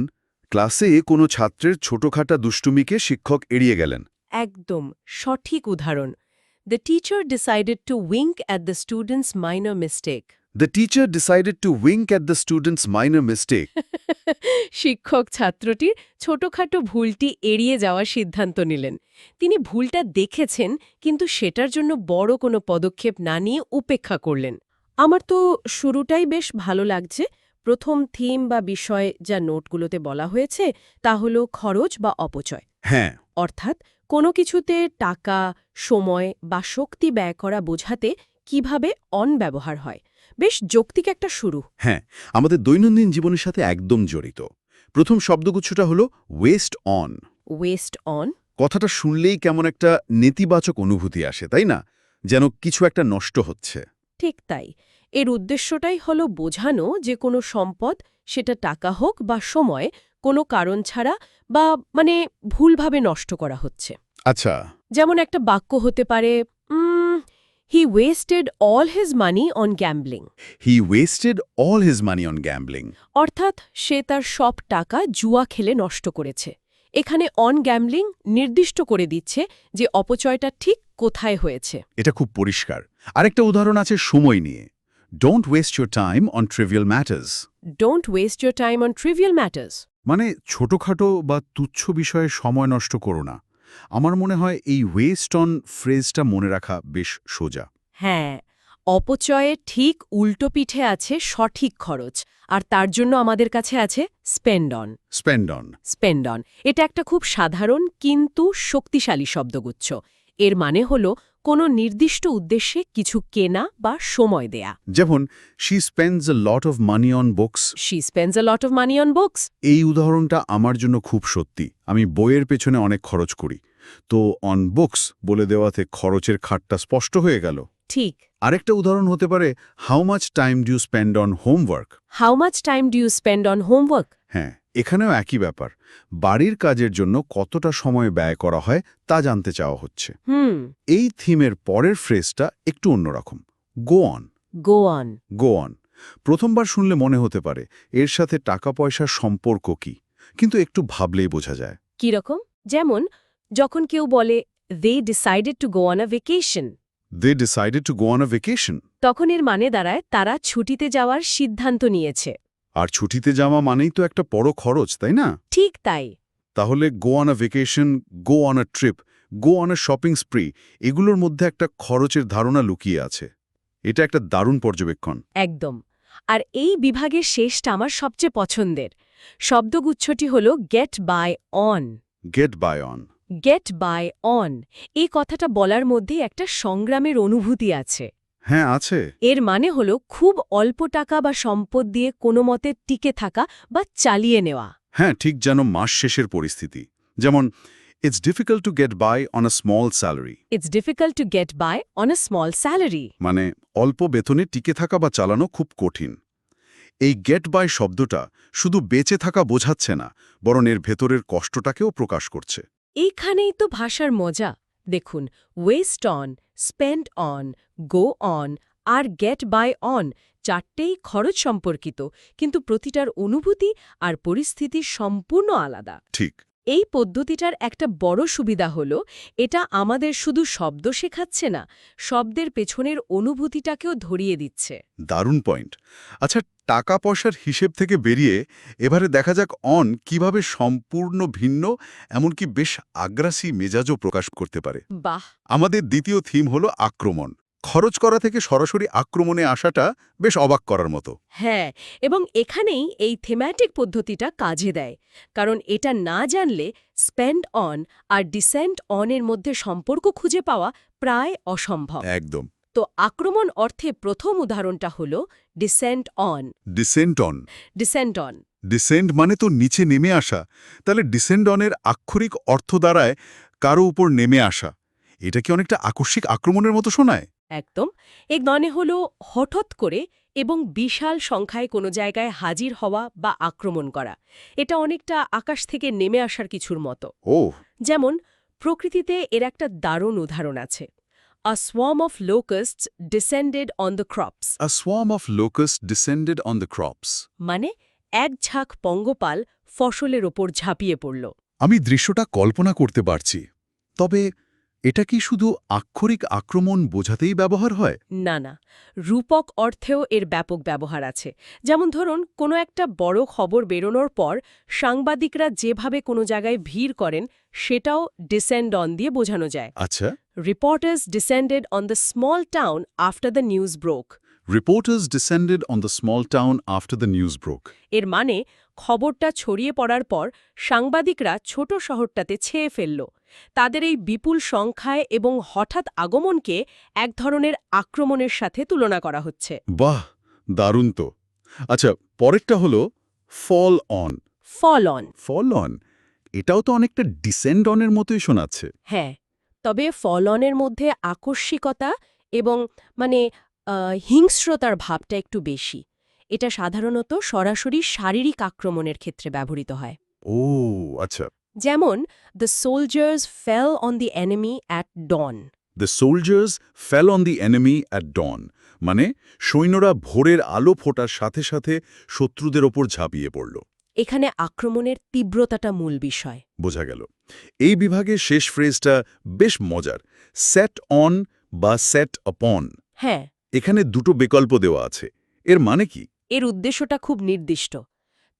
S2: ক্লাসে কোনো ছাত্রের ছোটখাটা দুষ্টুমিকে শিক্ষক এড়িয়ে গেলেন।
S1: একদম সঠিক উদাহরণ। The teacher decided to Wynk at the students minor mistake.
S2: The teacher decided to Wynk at the students minor mistake.
S1: শিক্ষক ছাত্রটির ছোটখাটো ভুলটি এড়িয়ে যাওয়ার সিদ্ধান্ত নিলেন। তিনি ভুলটা দেখেছেন, কিন্তু সেটার জন্য বড় কোনো পদক্ষেপ না নিয়ে উপেক্ষা করলেন। আমার তো শুরুটাই বেশ ভালো লাগছে। প্রথম থিম বা বিষয় যা নোটগুলোতে বলা হয়েছে তা হল খরচ বা অপচয়।
S2: হ্যাঁ,
S1: অর্থাৎ কোনো কিছুতে টাকা, সময় বা শক্তি ব্যয় করা বোঝাতে কিভাবে ব্যবহার হয়। বেশ যৌক্তিক একটা শুরু।
S2: হ্যাঁ, আমাদের দৈনন্দিন জীবনের সাথে একদম জড়িত। প্রথম শব্দগুচ্ছটা হলো ওয়েস্ট অন।
S1: ওয়েস্ট অন
S2: কথাটা শুনলেই কেমন একটা নেতিবাচক অনুভূতি আসে, তাই না? যেন কিছু একটা নষ্ট হচ্ছে।
S1: ঠিক তাই। এর উদ্দেশ্যটাই হলো বোঝানো যে কোনো সম্পদ, সেটা টাকা হোক বা সময়, কোনো কারণ ছাড়া বা মানে ভুলভাবে নষ্ট করা হচ্ছে।
S2: আচ্ছা,
S1: যেমন একটা বাক্য হতে পারে, he wasted all his money on gambling.
S2: He wasted all his money on gambling.
S1: অর্থাৎ সে তার সব টাকা জুয়া খেলে নষ্ট করেছে। এখানে অন গ্যাম্বলিং নির্দিষ্ট করে দিচ্ছে যে অপচয়টা ঠিক কোথায় হয়েছে।
S2: এটা খুব পরিষ্কার। আরেকটা উদাহরণ আছে সময় নিয়ে। Don't waste your time on trivial matters.
S1: Don't waste your time on trivial matters.
S2: মানে ছোটখাটো বা তুচ্ছ বিষয়ে সময় নষ্ট করো না। আমার মনে হয় এই ওয়েস্ট অন ফ্রেজটা মনে রাখা বেশ সোজা।
S1: হ্যাঁ, অপচয়ের ঠিক উল্টো পিঠে আছে সঠিক খরচ, আর তার জন্য আমাদের কাছে আছে spend on.
S2: Spend on.
S1: Spend on এটা একটা খুব সাধারণ কিন্তু শক্তিশালী শব্দগুচ্ছ। এর মানে হলো কোনো নির্দিষ্ট উদ্দেশ্যে কিছু কেনা বা সময় দেয়া।
S2: যেমন she spends a lot of money on books.
S1: She spends a lot of money on books.
S2: এই উদাহরণটা আমার জন্য খুব সত্যি। আমি বইয়ের পেছনে অনেক খরচ করি, তো অন বুকস বলে দেওয়াতে খরচের খাতটা স্পষ্ট হয়ে গেল।
S1: ঠিক।
S2: আরেকটা উদাহরণ হতে পারে how much time do you spend on homework.
S1: How much time do you spend on homework.
S2: হ্যাঁ, এখানেও একই ব্যাপার। বাড়ির কাজের জন্য কতটা সময় ব্যয় করা হয় তা জানতে চাওয়া হচ্ছে। এই থিমের পরের ফ্রেজটা একটু অন্যরকম, go on.
S1: Go on.
S2: Go on প্রথমবার শুনলে মনে হতে পারে এর সাথে টাকা পয়সার সম্পর্ক কি, কিন্তু একটু ভাবলেই বোঝা যায়।
S1: কিরকম? যেমন যখন কেউ বলে they decided to go on a vacation,
S2: they decided to go on a vacation.
S1: তখন এর মানে দাঁড়ায় তারা ছুটিতে যাওয়ার সিদ্ধান্ত নিয়েছে।
S2: আর ছুটিতে যাওয়া মানেই তো একটা বড় খরচ, তাই না?
S1: ঠিক তাই।
S2: তাহলে go on a vacation, go on a trip, go on a shopping spree, এগুলোর মধ্যে একটা খরচের ধারণা লুকিয়ে আছে। এটা একটা দারুণ পর্যবেক্ষণ।
S1: একদম। আর এই বিভাগের শেষটা আমার সবচেয়ে পছন্দের। শব্দগুচ্ছটি হল get by on.
S2: Get by on.
S1: Get by on এই কথাটা বলার মধ্যে একটা সংগ্রামের অনুভূতি আছে।
S2: হ্যাঁ, আছে।
S1: এর মানে হলো খুব অল্প টাকা বা সম্পদ দিয়ে কোনো মতে টিকে থাকা বা চালিয়ে নেওয়া।
S2: হ্যাঁ, ঠিক যেন মাস শেষের পরিস্থিতি। যেমন it's difficult to get by on a small salary.
S1: It's difficult to get by on a small salary.
S2: মানে অল্প বেতনে টিকে থাকা বা চালানো খুব কঠিন। এই গেট বাই শব্দটা শুধু বেঁচে থাকা বোঝাচ্ছে না, বরং এর ভেতরের কষ্টটাকেও প্রকাশ করছে।
S1: এইখানেই তো ভাষার মজা। দেখুন, waste on, spend on, go on আর গেট বাই অন চারটেই খরচ সম্পর্কিত, কিন্তু প্রতিটার অনুভূতি আর পরিস্থিতি সম্পূর্ণ আলাদা।
S2: ঠিক।
S1: এই পদ্ধতিটার একটা বড় সুবিধা হলো এটা আমাদের শুধু শব্দ শেখাচ্ছে না, শব্দের পেছনের অনুভূতিটাকেও ধরিয়ে দিচ্ছে।
S2: দারুণ পয়েন্ট। আচ্ছা, টাকা পয়সার হিসেব থেকে বেরিয়ে এবারে দেখা যাক অন কিভাবে সম্পূর্ণ ভিন্ন, এমনকি বেশ আগ্রাসী মেজাজও প্রকাশ করতে পারে।
S1: বাহ!
S2: আমাদের দ্বিতীয় থিম হলো আক্রমণ। খরচ করা থেকে সরাসরি আক্রমণে আসাটা বেশ অবাক করার মতো।
S1: হ্যাঁ, এবং এখানেই এই থিম্যাটিক পদ্ধতিটা কাজে দেয়, কারণ এটা না জানলে স্পেন্ড অন আর ডিসেন্ট অনের মধ্যে সম্পর্ক খুঁজে পাওয়া প্রায় অসম্ভব।
S2: একদম।
S1: তো আক্রমণ অর্থে প্রথম উদাহরণটা হল descend on.
S2: Descend on.
S1: Descend on.
S2: Descend মানে তো নিচে নেমে আসা। তাহলে ডিসেন্ড অনের আক্ষরিক অর্থ দাঁড়ায় কারো উপর নেমে আসা। এটা কি অনেকটা আকস্মিক আক্রমণের মতো শোনায়?
S1: একদম। এর মানে হল হঠাৎ করে এবং বিশাল সংখ্যায় কোনো জায়গায় হাজির হওয়া বা আক্রমণ করা। এটা অনেকটা আকাশ থেকে নেমে আসার কিছুর মতো।
S2: ও,
S1: যেমন প্রকৃতিতে এর একটা দারুণ উদাহরণ আছে। A swarm of locusts descended on the crops.
S2: a swarm of locusts descended on the crops.
S1: মানে এক ঝাঁক পঙ্গপাল ফসলের ওপর ঝাঁপিয়ে পড়ল।
S2: আমি দৃশ্যটা কল্পনা করতে পারছি। তবে এটা কি শুধু আক্ষরিক আক্রমণ বোঝাতেই ব্যবহার হয়?
S1: না না, রূপক অর্থেও এর ব্যাপক ব্যবহার আছে। যেমন ধরুন, কোনো একটা বড় খবর বেরোনোর পর সাংবাদিকরা যেভাবে কোনো জায়গায় ভিড় করেন, সেটাও ডিসেন্ড অন দিয়ে বোঝানো যায়।
S2: আচ্ছা।
S1: Reporters descended on the small town after the news broke.
S2: Reporters descended on the small town after the news broke.
S1: এর মানে খবরটা ছড়িয়ে পড়ার পর সাংবাদিকরা ছোট শহরটাতে ছেয়ে ফেলল। তাদের এই বিপুল সংখ্যায় এবং হঠাৎ আগমনকে এক ধরনের আক্রমণের সাথে তুলনা করা হচ্ছে।
S2: বাহ, দারুণ তো। আচ্ছা, পরেরটা হলো fall on.
S1: Fall on.
S2: Fall on, এটাও তো অনেকটা ডিসেন্ড অনের মতোই শোনাচ্ছে।
S1: হ্যাঁ, তবে ফল অনের মধ্যে আকস্মিকতা এবং হিংস্রতার ভাবটা একটু বেশি। এটা সাধারণত সরাসরি শারীরিক আক্রমণের ক্ষেত্রে ব্যবহৃত হয়।
S2: ও, আচ্ছা।
S1: যেমন the soldiers fell on the enemy at dawn.
S2: The soldiers fell on the enemy at dawn, মানে সৈন্যরা ভোরের আলো ফোটার সাথে সাথে শত্রুদের ওপর ঝাঁপিয়ে পড়ল।
S1: এখানে আক্রমণের তীব্রতাটা মূল বিষয়।
S2: বোঝা গেল। এই বিভাগের শেষ ফ্রেজটা বেশ মজার, সেট অন বা সেট আপন।
S1: হ্যাঁ,
S2: এখানে দুটো বিকল্প দেওয়া আছে। এর মানে কি?
S1: এর উদ্দেশ্যটা খুব নির্দিষ্ট।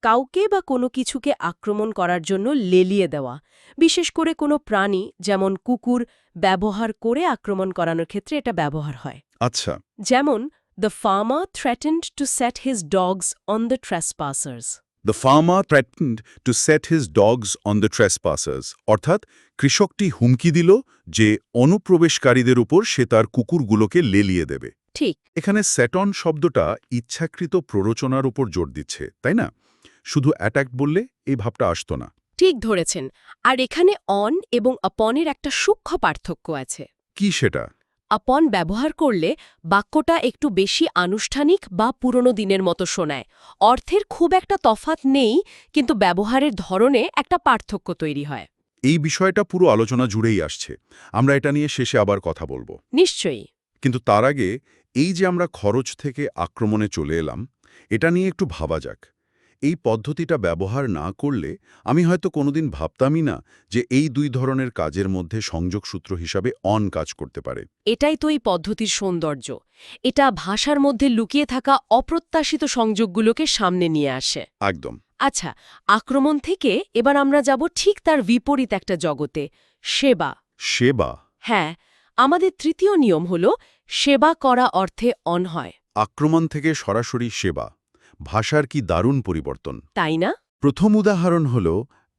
S1: কাউকে বা কোনো কিছুকে আক্রমণ করার জন্য লেলিয়ে দেওয়া, বিশেষ করে কোনো প্রাণী যেমন কুকুর ব্যবহার করে আক্রমণ করানোর ক্ষেত্রে এটা ব্যবহার হয়।
S2: আচ্ছা,
S1: যেমন the farmer threatened to set his dogs on the trespassers.
S2: The farmer threatened to set his dogs on the trespassers, অর্থাৎ কৃষকটি হুমকি দিল যে অনুপ্রবেশকারীদের উপর সে তার কুকুরগুলোকে লেলিয়ে দেবে।
S1: ঠিক।
S2: এখানে সেট অন শব্দটা ইচ্ছাকৃত প্ররোচনার উপর জোর দিচ্ছে, তাই না? শুধু অ্যাটাক বললে এই ভাবটা আসতো না।
S1: ঠিক ধরেছেন। আর এখানে অন এবং আপনের একটা সূক্ষ্ম পার্থক্য আছে।
S2: কি সেটা?
S1: আপন ব্যবহার করলে বাক্যটা একটু বেশি আনুষ্ঠানিক বা পুরনো দিনের মতো শোনায়। অর্থের খুব একটা তফাৎ নেই, কিন্তু ব্যবহারের ধরনে একটা পার্থক্য তৈরি হয়।
S2: এই বিষয়টা পুরো আলোচনা জুড়েই আসছে। আমরা এটা নিয়ে শেষে আবার কথা বলবো।
S1: নিশ্চয়ই।
S2: কিন্তু তার আগে এই যে আমরা খরচ থেকে আক্রমণে চলে এলাম, এটা নিয়ে একটু ভাবা যাক। এই পদ্ধতিটা ব্যবহার না করলে আমি হয়তো কোনোদিন ভাবতামই না যে এই দুই ধরনের কাজের মধ্যে সংযোগসূত্র হিসাবে অন কাজ করতে পারে।
S1: এটাই তো এই পদ্ধতির সৌন্দর্য। এটা ভাষার মধ্যে লুকিয়ে থাকা অপ্রত্যাশিত সংযোগগুলোকে সামনে নিয়ে আসে।
S2: একদম।
S1: আচ্ছা, আক্রমণ থেকে এবার আমরা যাব ঠিক তার বিপরীত একটা জগতে, সেবা।
S2: সেবা।
S1: হ্যাঁ, আমাদের তৃতীয় নিয়ম হল সেবা করা অর্থে অন হয়।
S2: আক্রমণ থেকে সরাসরি সেবা। ভাষার কি দারুণ পরিবর্তন,
S1: তাই না?
S2: প্রথম উদাহরণ হল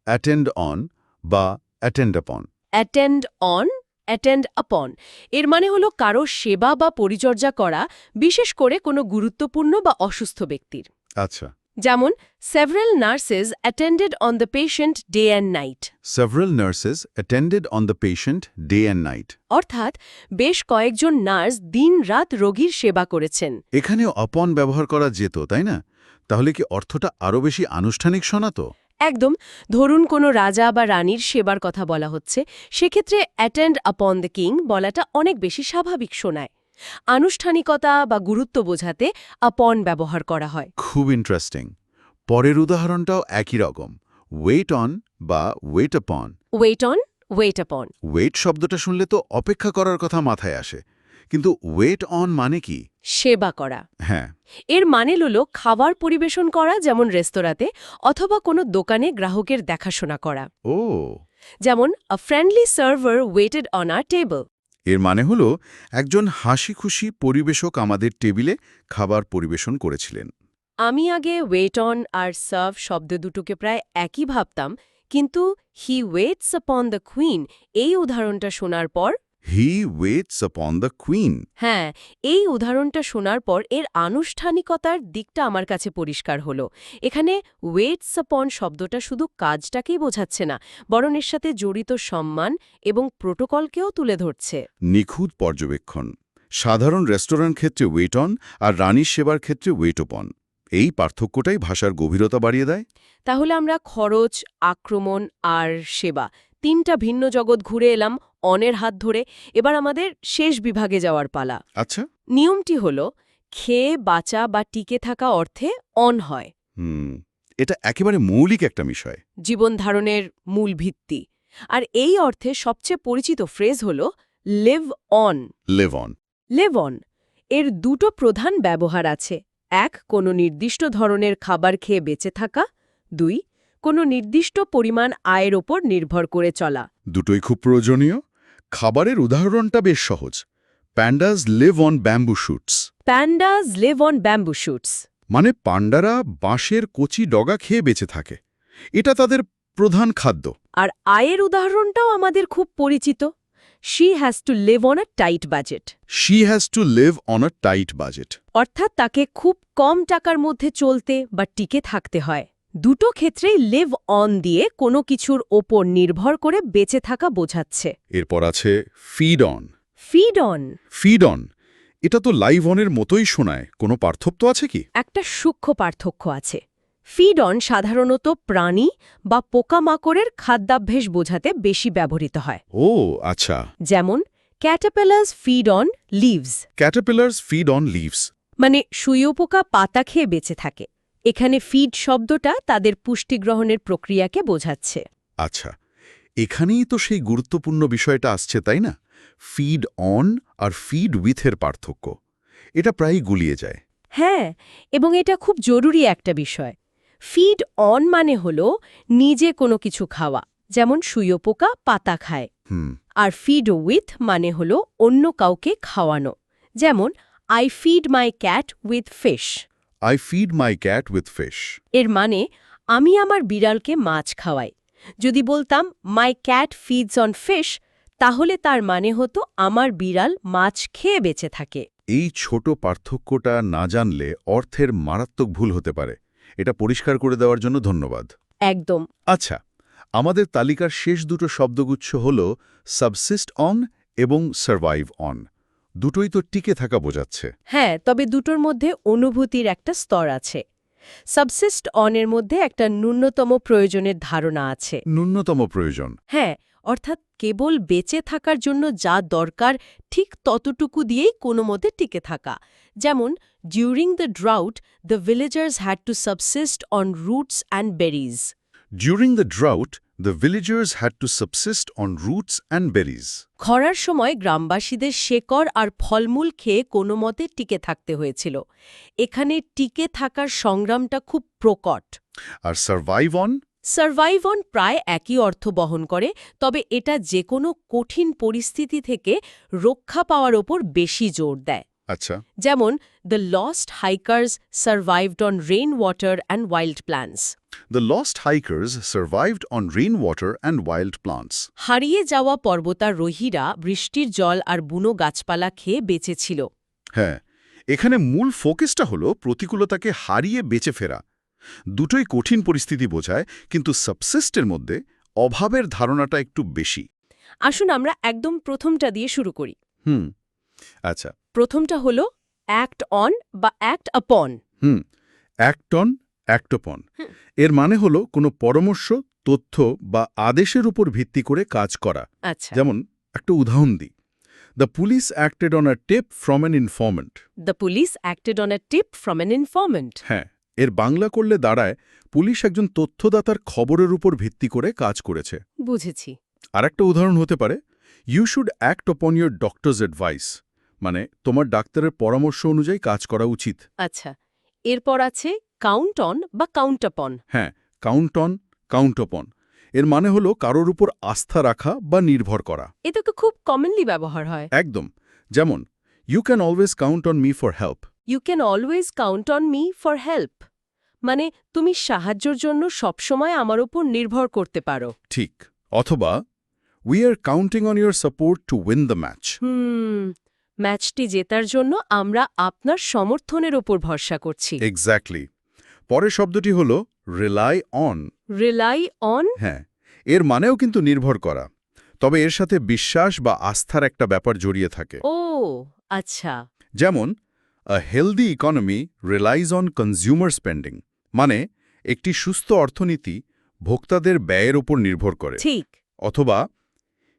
S2: অ্যাটেন্ড অন বা অ্যাটেন্ড আপন।
S1: অ্যাটেন্ড অন, অ্যাটেন্ড আপন। এর মানে হলো কারো সেবা বা পরিচর্যা করা, বিশেষ করে কোনো গুরুত্বপূর্ণ বা অসুস্থ ব্যক্তির।
S2: আচ্ছা।
S1: যেমন several nurses attended on the patient day and night.
S2: Several nurses attended on the patient day and night.
S1: অর্থাৎ বেশ কয়েকজন নার্স দিন-রাত রোগীর সেবা করেছেন।
S2: এখানেও অপন ব্যবহার করা যেত, তাই না? তাহলে কি অর্থটা আরও বেশি আনুষ্ঠানিক শোনাতো?
S1: একদম। ধরুন কোনো রাজা বা রানীর সেবার কথা বলা হচ্ছে, সেক্ষেত্রে অ্যাটেন্ড আপন দ্য কিং বলাটা অনেক বেশি স্বাভাবিক শোনায়। আনুষ্ঠানিকতা বা গুরুত্ব বোঝাতে আপন ব্যবহার করা হয়।
S2: খুব ইন্টারেস্টিং। পরের উদাহরণটাও একই রকম। ওয়েট অন বা ওয়েট আপন।
S1: ওয়েট অন, ওয়েট আপন।
S2: ওয়েট শব্দটা শুনলে তো অপেক্ষা করার কথা মাথায় আসে, কিন্তু ওয়েট অন মানে কি?
S1: সেবা করা।
S2: হ্যাঁ।
S1: এর মানে হলো খাবার পরিবেশন করা, যেমন রেস্তোরাঁতে, অথবা কোনো দোকানে গ্রাহকের দেখাশোনা করা।
S2: ও,
S1: যেমন a friendly server waited on our table.
S2: এর মানে হলো একজন হাসি খুশি পরিবেশক আমাদের টেবিলে খাবার পরিবেশন করেছিলেন।
S1: আমি আগে ওয়েট অন আর সার্ভ শব্দ দুটোকে প্রায় একই ভাবতাম, কিন্তু হি ওয়েটস আপন দ্য কুইন এই উদাহরণটা শোনার পর
S2: হি ওয়েটস আপন দ্য কুইন।
S1: হ্যাঁ, এই উদাহরণটা শোনার পর এর আনুষ্ঠানিকতার দিকটা আমার কাছে পরিষ্কার হলো। এখানে ওয়েটস আপন শব্দটা শুধু কাজটাকেই বোঝাচ্ছে না, বরং এর সাথে জড়িত সম্মান এবং প্রোটোকলকেও তুলে ধরছে।
S2: নিখুঁত পর্যবেক্ষণ। সাধারণ রেস্টুরেন্ট ক্ষেত্রে ওয়েট অন আর রানীর সেবার ক্ষেত্রে ওয়েট অপন। এই পার্থক্যটাই ভাষার গভীরতা বাড়িয়ে দেয়।
S1: তাহলে আমরা খরচ, আক্রমণ আর সেবা তিনটা ভিন্ন জগৎ ঘুরে এলাম অনের হাত ধরে। এবার আমাদের শেষ বিভাগে যাওয়ার পালা।
S2: আচ্ছা।
S1: নিয়মটি হল খেয়ে বাঁচা বা টিকে থাকা অর্থে অন হয়।
S2: এটা একেবারে মৌলিক একটা বিষয়।
S1: জীবন ধারণের মূল ভিত্তি। আর এই অর্থে সবচেয়ে পরিচিত ফ্রেজ হল live on.
S2: Live on.
S1: Live on এর দুটো প্রধান ব্যবহার আছে। এক, কোনো নির্দিষ্ট ধরনের খাবার খেয়ে বেঁচে থাকা। দুই, কোনো নির্দিষ্ট পরিমাণ আয়ের ওপর নির্ভর করে চলা।
S2: দুটোই খুব প্রয়োজনীয়। খাবারের উদাহরণটা বেশ সহজ। Pandas live on bamboo shoots.
S1: Pandas live on bamboo shoots.
S2: মানে পান্ডারা বাঁশের কচি ডগা খেয়ে বেঁচে থাকে। এটা তাদের প্রধান খাদ্য।
S1: আর আয়ের উদাহরণটাও আমাদের খুব পরিচিত। She has to live on a tight budget.
S2: She has to live on a tight budget.
S1: অর্থাৎ তাকে খুব কম টাকার মধ্যে চলতে বা টিকে থাকতে হয়। দুটো ক্ষেত্রেই লিভ অন দিয়ে কোনো কিছুর ওপর নির্ভর করে বেঁচে থাকা বোঝাচ্ছে।
S2: এরপর আছে feed on.
S1: Feed on.
S2: Feed on, এটা তো লাইভ অনের মতোই শোনায়। কোনো পার্থক্য আছে কি?
S1: একটা সূক্ষ্ম পার্থক্য আছে। ফিড অন সাধারণত প্রাণী বা পোকামাকড়ের খাদ্যাভ্যাস বোঝাতে বেশি ব্যবহৃত হয়।
S2: ও আচ্ছা।
S1: যেমন caterpillars feed on leaves.
S2: Caterpillars feed on leaves.
S1: মানে সুইয় পোকা পাতা খেয়ে বেঁচে থাকে। এখানে ফিড শব্দটা তাদের পুষ্টি গ্রহণের প্রক্রিয়াকে বোঝাচ্ছে।
S2: আচ্ছা, এখানেই তো সেই গুরুত্বপূর্ণ বিষয়টা আসছে, তাই না? ফিড অন আর ফিড উইথের পার্থক্য। এটা প্রায়ই গুলিয়ে যায়।
S1: হ্যাঁ, এবং এটা খুব জরুরি একটা বিষয়। ফিড অন মানে হলো নিজে কোনো কিছু খাওয়া, যেমন শুয়োপোকা পাতা খায়।
S2: হুম।
S1: আর ফিড উইথ মানে হলো অন্য কাউকে খাওয়ানো, যেমন I feed my cat with fish.
S2: I feed my cat with fish.
S1: এর মানে আমি আমার বিড়ালকে মাছ খাওয়াই। যদি বলতাম মাই ক্যাট ফিডস অন ফিশ, তাহলে তার মানে হতো আমার বিড়াল মাছ খেয়ে বেঁচে থাকে।
S2: এই ছোট পার্থক্যটা না জানলে অর্থের মারাত্মক ভুল হতে পারে। এটা পরিষ্কার করে দেওয়ার জন্য ধন্যবাদ।
S1: একদম।
S2: আচ্ছা, আমাদের তালিকার শেষ দুটো শব্দগুচ্ছ হল সাবসিস্ট অন এবং সারভাইভ অন। দুটোই তো টিকে থাকা বোঝাচ্ছে।
S1: হ্যাঁ, তবে দুটোর মধ্যে অনুভূতির একটা স্তর আছে। সাবসিস্ট অনের মধ্যে একটা ন্যূনতম প্রয়োজনের ধারণা আছে।
S2: ন্যূনতম প্রয়োজন।
S1: হ্যাঁ, অর্থাৎ কেবল বেঁচে থাকার জন্য যা দরকার ঠিক ততটুকু দিয়েই কোনো মতে টিকে থাকা। যেমন during the drought the villagers had to subsist on roots and berries.
S2: During the drought the villagers had to subsist on roots and berries.
S1: খরার সময় গ্রামবাসীদের শেকড় আর ফলমূল খেয়ে কোনো মতে টিকে থাকতে হয়েছিল। এখানে টিকে থাকার সংগ্রামটা খুব প্রকট।
S2: আর সারভাইভ অন?
S1: সারভাইভ অন প্রায় একই অর্থ বহন করে, তবে এটা যে কোনো কঠিন পরিস্থিতি থেকে রক্ষা পাওয়ার ওপর বেশি জোর দেয়।
S2: আচ্ছা।
S1: যেমন the lost hikers survived on rain water and wild plants.
S2: The lost hikers survived on rainwater and wild plants.
S1: হারিয়ে যাওয়া পর্বতারোহীরা বৃষ্টির জল আর বুনো গাছপালা খেয়ে বেঁচেছিল।
S2: হ্যাঁ, এখানে মূল ফোকাসটা হলো প্রতিকূলতাকে হারিয়ে বেঁচে ফেরা। দুটোই কঠিন পরিস্থিতি বোঝায়, কিন্তু সাবসিস্টের মধ্যে অভাবের ধারণাটা একটু বেশি।
S1: আসুন আমরা একদম প্রথমটা দিয়ে শুরু করি।
S2: আচ্ছা।
S1: প্রথমটা হলো অ্যাক্ট অন বা অ্যাক্ট আপন।
S2: Act upon. এর মানে হলো কোনো পরামর্শ, তথ্য বা আদেশের উপর ভিত্তি করে কাজ করা।
S1: আচ্ছা।
S2: যেমন একটা উদাহরণ দিই। The police acted on a tip from an informant.
S1: The police acted on a tip from an informant.
S2: হ্যাঁ, এর বাংলা করলে দাঁড়ায় পুলিশ একজন তথ্যদাতার খবরের উপর ভিত্তি করে কাজ করেছে।
S1: বুঝেছি।
S2: আর একটা উদাহরণ হতে পারে, you should act upon your doctor's advice, মানে তোমার ডাক্তারের পরামর্শ অনুযায়ী কাজ করা উচিত।
S1: আচ্ছা, এরপর আছে কাউন্ট অন বা কাউন্ট আপন।
S2: হ্যাঁ, কাউন্ট অন, কাউন্ট অপন। এর মানে হলো কারোর উপর আস্থা রাখা বা নির্ভর করা।
S1: এটা তো খুব কমনলি ব্যবহার হয়।
S2: একদম। যেমন you can always count on me for help.
S1: You can always count on me for help, মানে তুমি সাহায্যের জন্য সবসময় আমার উপর নির্ভর করতে পারো।
S2: ঠিক। অথবা we are counting on your support to win the match.
S1: ম্যাচটি জেতার জন্য আমরা আপনার সমর্থনের ওপর ভরসা করছি।
S2: এক্স্যাক্টলি। পরের শব্দটি হল রিলাই অন।
S1: Rely on?
S2: হ্যাঁ, এর মানেও কিন্তু নির্ভর করা, তবে এর সাথে বিশ্বাস বা আস্থার একটা ব্যাপার জড়িয়ে থাকে।
S1: ও আচ্ছা।
S2: যেমন a healthy economy realise on consumer spending, মানে একটি সুস্থ অর্থনীতি ভোক্তাদের ব্যয়ের ওপর নির্ভর করে।
S1: ঠিক।
S2: অথবা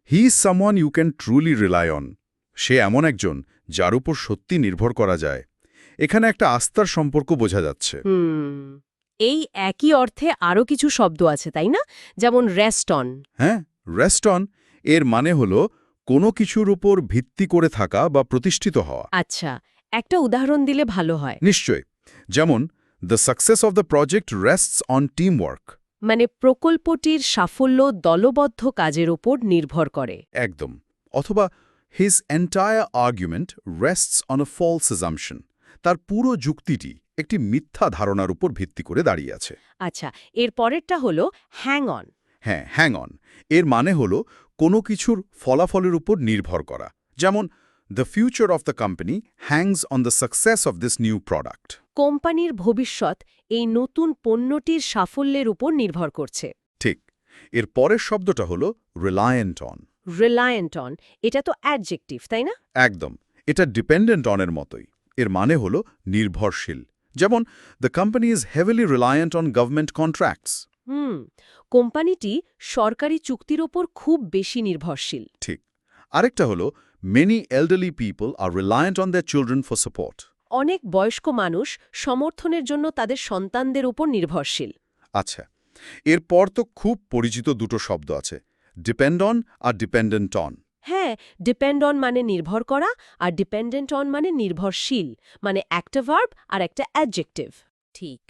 S2: he is someone you can truly rely on, সে এমন একজন যার উপর সত্যি নির্ভর করা যায়। এখানে একটা আস্থার সম্পর্ক বোঝা যাচ্ছে।
S1: এই একই অর্থে আরও কিছু শব্দ আছে, তাই না? যেমন রেস্ট অন।
S2: হ্যাঁ, রেস্ট অন এর মানে হলো কোনো কিছুর উপর ভিত্তি করে থাকা বা প্রতিষ্ঠিত হওয়া।
S1: আচ্ছা, একটা উদাহরণ দিলে ভালো হয়।
S2: নিশ্চয়ই। যেমন the success of the project রেস্টস on team work,
S1: মানে প্রকল্পটির সাফল্য দলবদ্ধ কাজের ওপর নির্ভর করে।
S2: একদম। অথবা his entire argument rests on a false assumption, তার পুরো যুক্তিটি একটি মিথ্যা ধারণার উপর ভিত্তি করে দাঁড়িয়ে আছে।
S1: আচ্ছা, এর পরেরটা হলো হ্যাং অন।
S2: হ্যাঁ, হ্যাং অন এর মানে হলো কোনো কিছুর ফলাফলের উপর নির্ভর করা। যেমন the future of the company Hanks on the success of this new product.
S1: কোম্পানির ভবিষ্যৎ এই নতুন পণ্যটির সাফল্যের উপর নির্ভর করছে।
S2: ঠিক। এর পরের শব্দটা হলো রিলায়েন্ট অন।
S1: রিলায়েন্ট অন, এটা তো অ্যাডজেক্টিভ, তাই না?
S2: একদম। এটা ডিপেন্ডেন্ট অনের মতোই। এর মানে হলো নির্ভরশীল। যেমন the company is heavily reliant on government contracts.
S1: কোম্পানিটি সরকারি চুক্তির ওপর খুব বেশি নির্ভরশীল।
S2: ঠিক। আরেকটা হলো many elderly people are reliant on their children for support.
S1: অনেক বয়স্ক মানুষ সমর্থনের জন্য তাদের সন্তানদের উপর নির্ভরশীল।
S2: আচ্ছা, এরপর তো খুব পরিচিত দুটো শব্দ আছে, ডিপেন্ড অন আর ডিপেন্ডেন্ট অন।
S1: হ্যাঁ, ডিপেন্ড অন মানে নির্ভর করা, আর ডিপেন্ডেন্ট অন মানে নির্ভরশীল, মানে একটা ভার্ব আর একটা অ্যাডজেক্টিভ। ঠিক।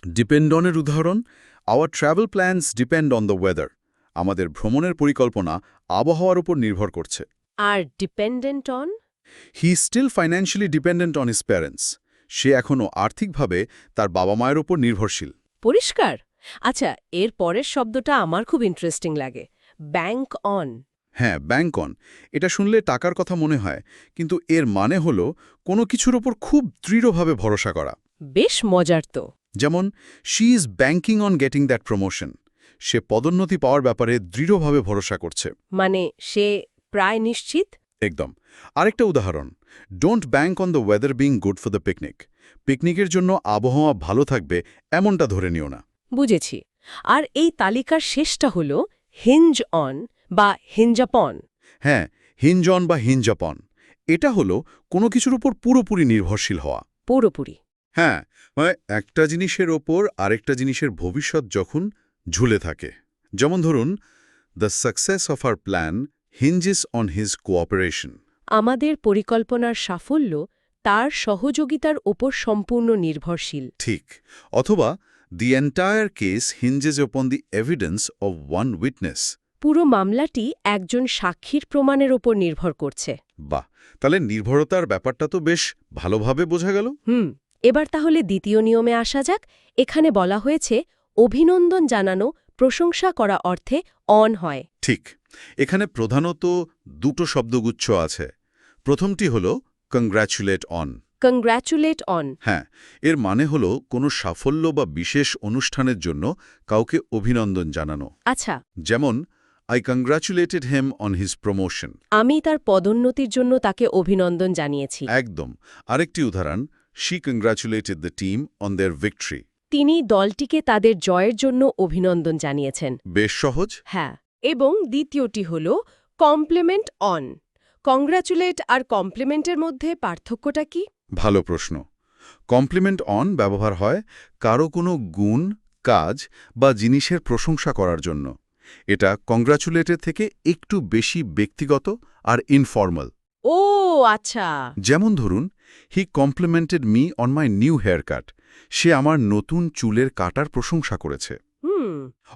S2: ডিপেন্ড অনের উদাহরণ, our travel plans depend on the weather. আমাদের ভ্রমণের পরিকল্পনা আবহাওয়ার উপর নির্ভর করছে।
S1: আর dependent on?
S2: He still financially dependent on his parents. সে এখনও আর্থিকভাবে তার বাবা মায়ের উপর নির্ভরশীল।
S1: পরিষ্কার। আচ্ছা, এর পরের শব্দটা আমার খুব ইন্টারেস্টিং লাগে, ব্যাংক অন।
S2: হ্যাঁ, ব্যাংক অন। এটা শুনলে টাকার কথা মনে হয়, কিন্তু এর মানে হলো কোনো কিছুর ওপর খুব দৃঢ়ভাবে ভরসা করা।
S1: বেশ মজার তো।
S2: যেমন, she is banking on getting that promotion. সে পদোন্নতি পাওয়ার ব্যাপারে দৃঢ়ভাবে ভরসা করছে।
S1: মানে সে প্রায় নিশ্চিত।
S2: একদম। আরেকটা উদাহরণ, don't bank on the weather being good for the picnic. পিকনিকের জন্য আবহাওয়া ভালো থাকবে এমনটা ধরে নিও না।
S1: বুঝেছি। আর এই তালিকার শেষটা হলো হিঞ্জ অন বা হিঞ্জাপন।
S2: হ্যাঁ, হিঞ্জ অন বা হিঞ্জ আপন। এটা হলো কোনো কিছুর উপর পুরোপুরি নির্ভরশীল হওয়া।
S1: পুরোপুরি।
S2: হ্যাঁ, মানে একটা জিনিসের ওপর আরেকটা জিনিসের ভবিষ্যৎ যখন ঝুলে থাকে। যেমন ধরুন, the success of our plan hinges on his cooperation.
S1: আমাদের পরিকল্পনার সাফল্য তার সহযোগিতার ওপর সম্পূর্ণ নির্ভরশীল।
S2: ঠিক। অথবা, the entire case hinges upon the evidence of one witness.
S1: পুরো মামলাটি একজন সাক্ষীর প্রমাণের ওপর নির্ভর করছে।
S2: বাহ, তাহলে নির্ভরতার ব্যাপারটা তো বেশ ভালোভাবে বোঝা গেল।
S1: এবার তাহলে দ্বিতীয় নিয়মে আসা যাক। এখানে বলা হয়েছে অভিনন্দন জানানো, প্রশংসা করা অর্থে অন হয়।
S2: ঠিক। এখানে প্রধানত দুটো শব্দগুচ্ছ আছে। প্রথমটি হল কংগ্র্যাচুলেট অন।
S1: Congratulate on.
S2: হ্যাঁ, এর মানে হল কোনো সাফল্য বা বিশেষ অনুষ্ঠানের জন্য কাউকে অভিনন্দন জানানো।
S1: আচ্ছা।
S2: যেমন, I congratulated him on his promotion.
S1: আমি তার পদোন্নতির জন্য তাকে অভিনন্দন জানিয়েছি।
S2: একদম। আরেকটি উদাহরণ, she congratulated the team on their victory.
S1: তিনি দলটিকে তাদের জয়ের জন্য অভিনন্দন জানিয়েছেন।
S2: বেশ সহজ।
S1: হ্যাঁ। এবং দ্বিতীয়টি হল কমপ্লিমেন্ট অন। কংগ্র্যাচুলেট আর কমপ্লিমেন্টের মধ্যে পার্থক্যটা কি?
S2: ভালো প্রশ্ন। কমপ্লিমেন্ট অন ব্যবহার হয় কারো কোনো গুণ, কাজ বা জিনিসের প্রশংসা করার জন্য। এটা কংগ্র্যাচুলেটের থেকে একটু বেশি ব্যক্তিগত আর ইনফর্মাল।
S1: ও আচ্ছা।
S2: যেমন ধরুন, he complimented me on my new hair cut. সে আমার নতুন চুলের কাটার প্রশংসা করেছে।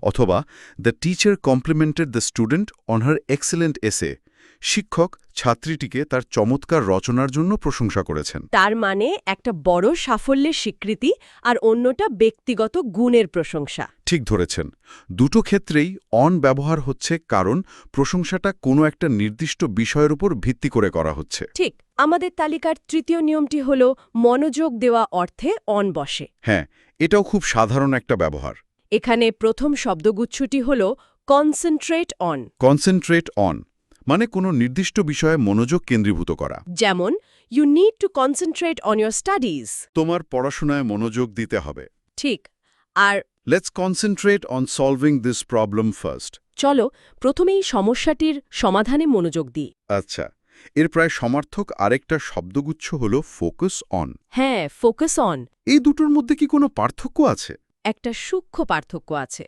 S2: অথবা, the teacher complimented the student on her excellent essay. শিক্ষক ছাত্রীটিকে তার চমৎকার রচনার জন্য প্রশংসা করেছেন।
S1: তার মানে একটা বড় সাফল্যের স্বীকৃতি আর অন্যটা ব্যক্তিগত গুণের প্রশংসা।
S2: ঠিক ধরেছেন। দুটো ক্ষেত্রেই অন ব্যবহার হচ্ছে কারণ প্রশংসাটা কোনো একটা নির্দিষ্ট বিষয়ের উপর ভিত্তি করে করা হচ্ছে।
S1: ঠিক। আমাদের তালিকার তৃতীয় নিয়মটি হল মনোযোগ দেওয়া অর্থে অন বসে।
S2: হ্যাঁ, এটাও খুব সাধারণ একটা ব্যবহার।
S1: এখানে প্রথম শব্দগুচ্ছটি হল কনসেন্ট্রেট অন।
S2: কনসেন্ট্রেট অন মানে কোনো নির্দিষ্ট বিষয়ে মনোযোগ কেন্দ্রীভূত করা।
S1: যেমন, you need to concentrate on your studies.
S2: তোমার পড়াশোনায় মনোযোগ দিতে হবে।
S1: ঠিক। আর
S2: let's concentrate on solving this problem first.
S1: চলো প্রথমেই সমস্যাটির সমাধানে মনোযোগ দিই।
S2: আচ্ছা, এর প্রায় সমার্থক আরেকটা শব্দগুচ্ছ হল ফোকাস অন।
S1: হ্যাঁ, ফোকাস অন।
S2: এই দুটোর মধ্যে কি কোনো পার্থক্য আছে?
S1: একটা সূক্ষ্ম পার্থক্য আছে।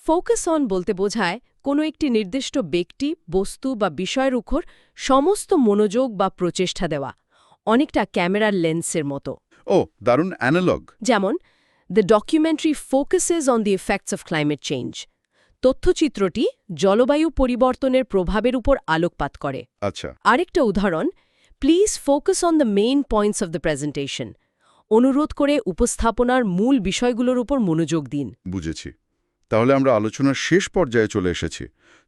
S1: ফোকাস অন বলতে বোঝায় কোনো একটি নির্দিষ্ট ব্যক্তি, বস্তু বা বিষয়ের উপর সমস্ত মনোযোগ বা প্রচেষ্টা দেওয়া, অনেকটা ক্যামেরার লেন্সের মতো।
S2: ও, দারুণ অ্যানালগ।
S1: যেমন, the documentary focuses on the effects of climate change. তথ্যচিত্রটি জলবায়ু পরিবর্তনের প্রভাবের উপর আলোকপাত করে।
S2: আচ্ছা।
S1: আরেকটা উদাহরণ, please focus on the main points of the presentation. অনুরোধ করে উপস্থাপনার মূল বিষয়গুলোর উপর মনোযোগ দিন।
S2: বুঝেছি। তাহলে আমরা আলোচনার শেষ পর্যায়ে চলে এসেছি।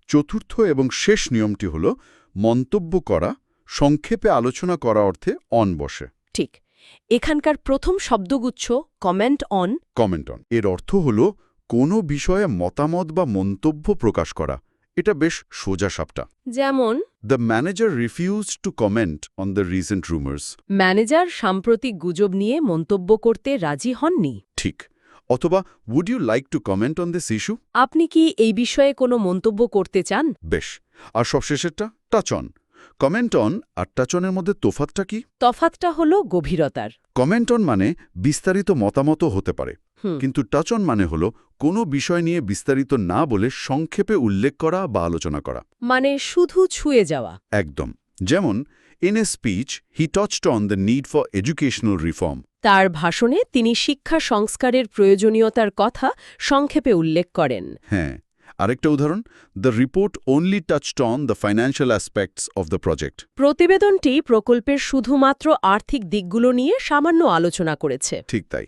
S2: চতুর্থ এবং শেষ নিয়মটি হল মন্তব্য করা, সংক্ষেপে আলোচনা করা অর্থে অন বসে।
S1: ঠিক। এখানকার প্রথম শব্দগুচ্ছ কমেন্ট অন।
S2: কমেন্ট অন এর অর্থ হল কোনো বিষয়ে মতামত বা মন্তব্য প্রকাশ করা। এটা বেশ সোজাসাপটা।
S1: যেমন,
S2: the manager refused to comment on the recent rumours.
S1: ম্যানেজার সাম্প্রতিক গুজব নিয়ে মন্তব্য করতে রাজি হননি।
S2: ঠিক। অথবা, would you like to comment on this issue?
S1: আপনি কি এই বিষয়ে কোনো মন্তব্য করতে চান?
S2: বেশ। আর সবশেষেরটা টাচ অন। কমেন্ট অন আর টাচ অনের মধ্যে তফাৎটা কি?
S1: তফাৎটা হলো গভীরতার।
S2: কমেন্ট অন মানে বিস্তারিত মতামতও হতে পারে। কিন্তু টাচ অন মানে হলো কোনো বিষয় নিয়ে বিস্তারিত না বলে সংক্ষেপে উল্লেখ করা বা আলোচনা করা।
S1: মানে শুধু ছুঁয়ে যাওয়া।
S2: একদম। যেমন in a speech he touched on the need for educational reform.
S1: তার ভাষণে তিনি শিক্ষা সংস্কারের প্রয়োজনীয়তার কথা সংক্ষেপে উল্লেখ করেন।
S2: হ্যাঁ, আরেকটা উদাহরণ, the report only touched on the financial aspects of the project.
S1: প্রতিবেদনটি প্রকল্পের শুধুমাত্র আর্থিক দিকগুলো নিয়ে সামান্য আলোচনা করেছে।
S2: ঠিক তাই।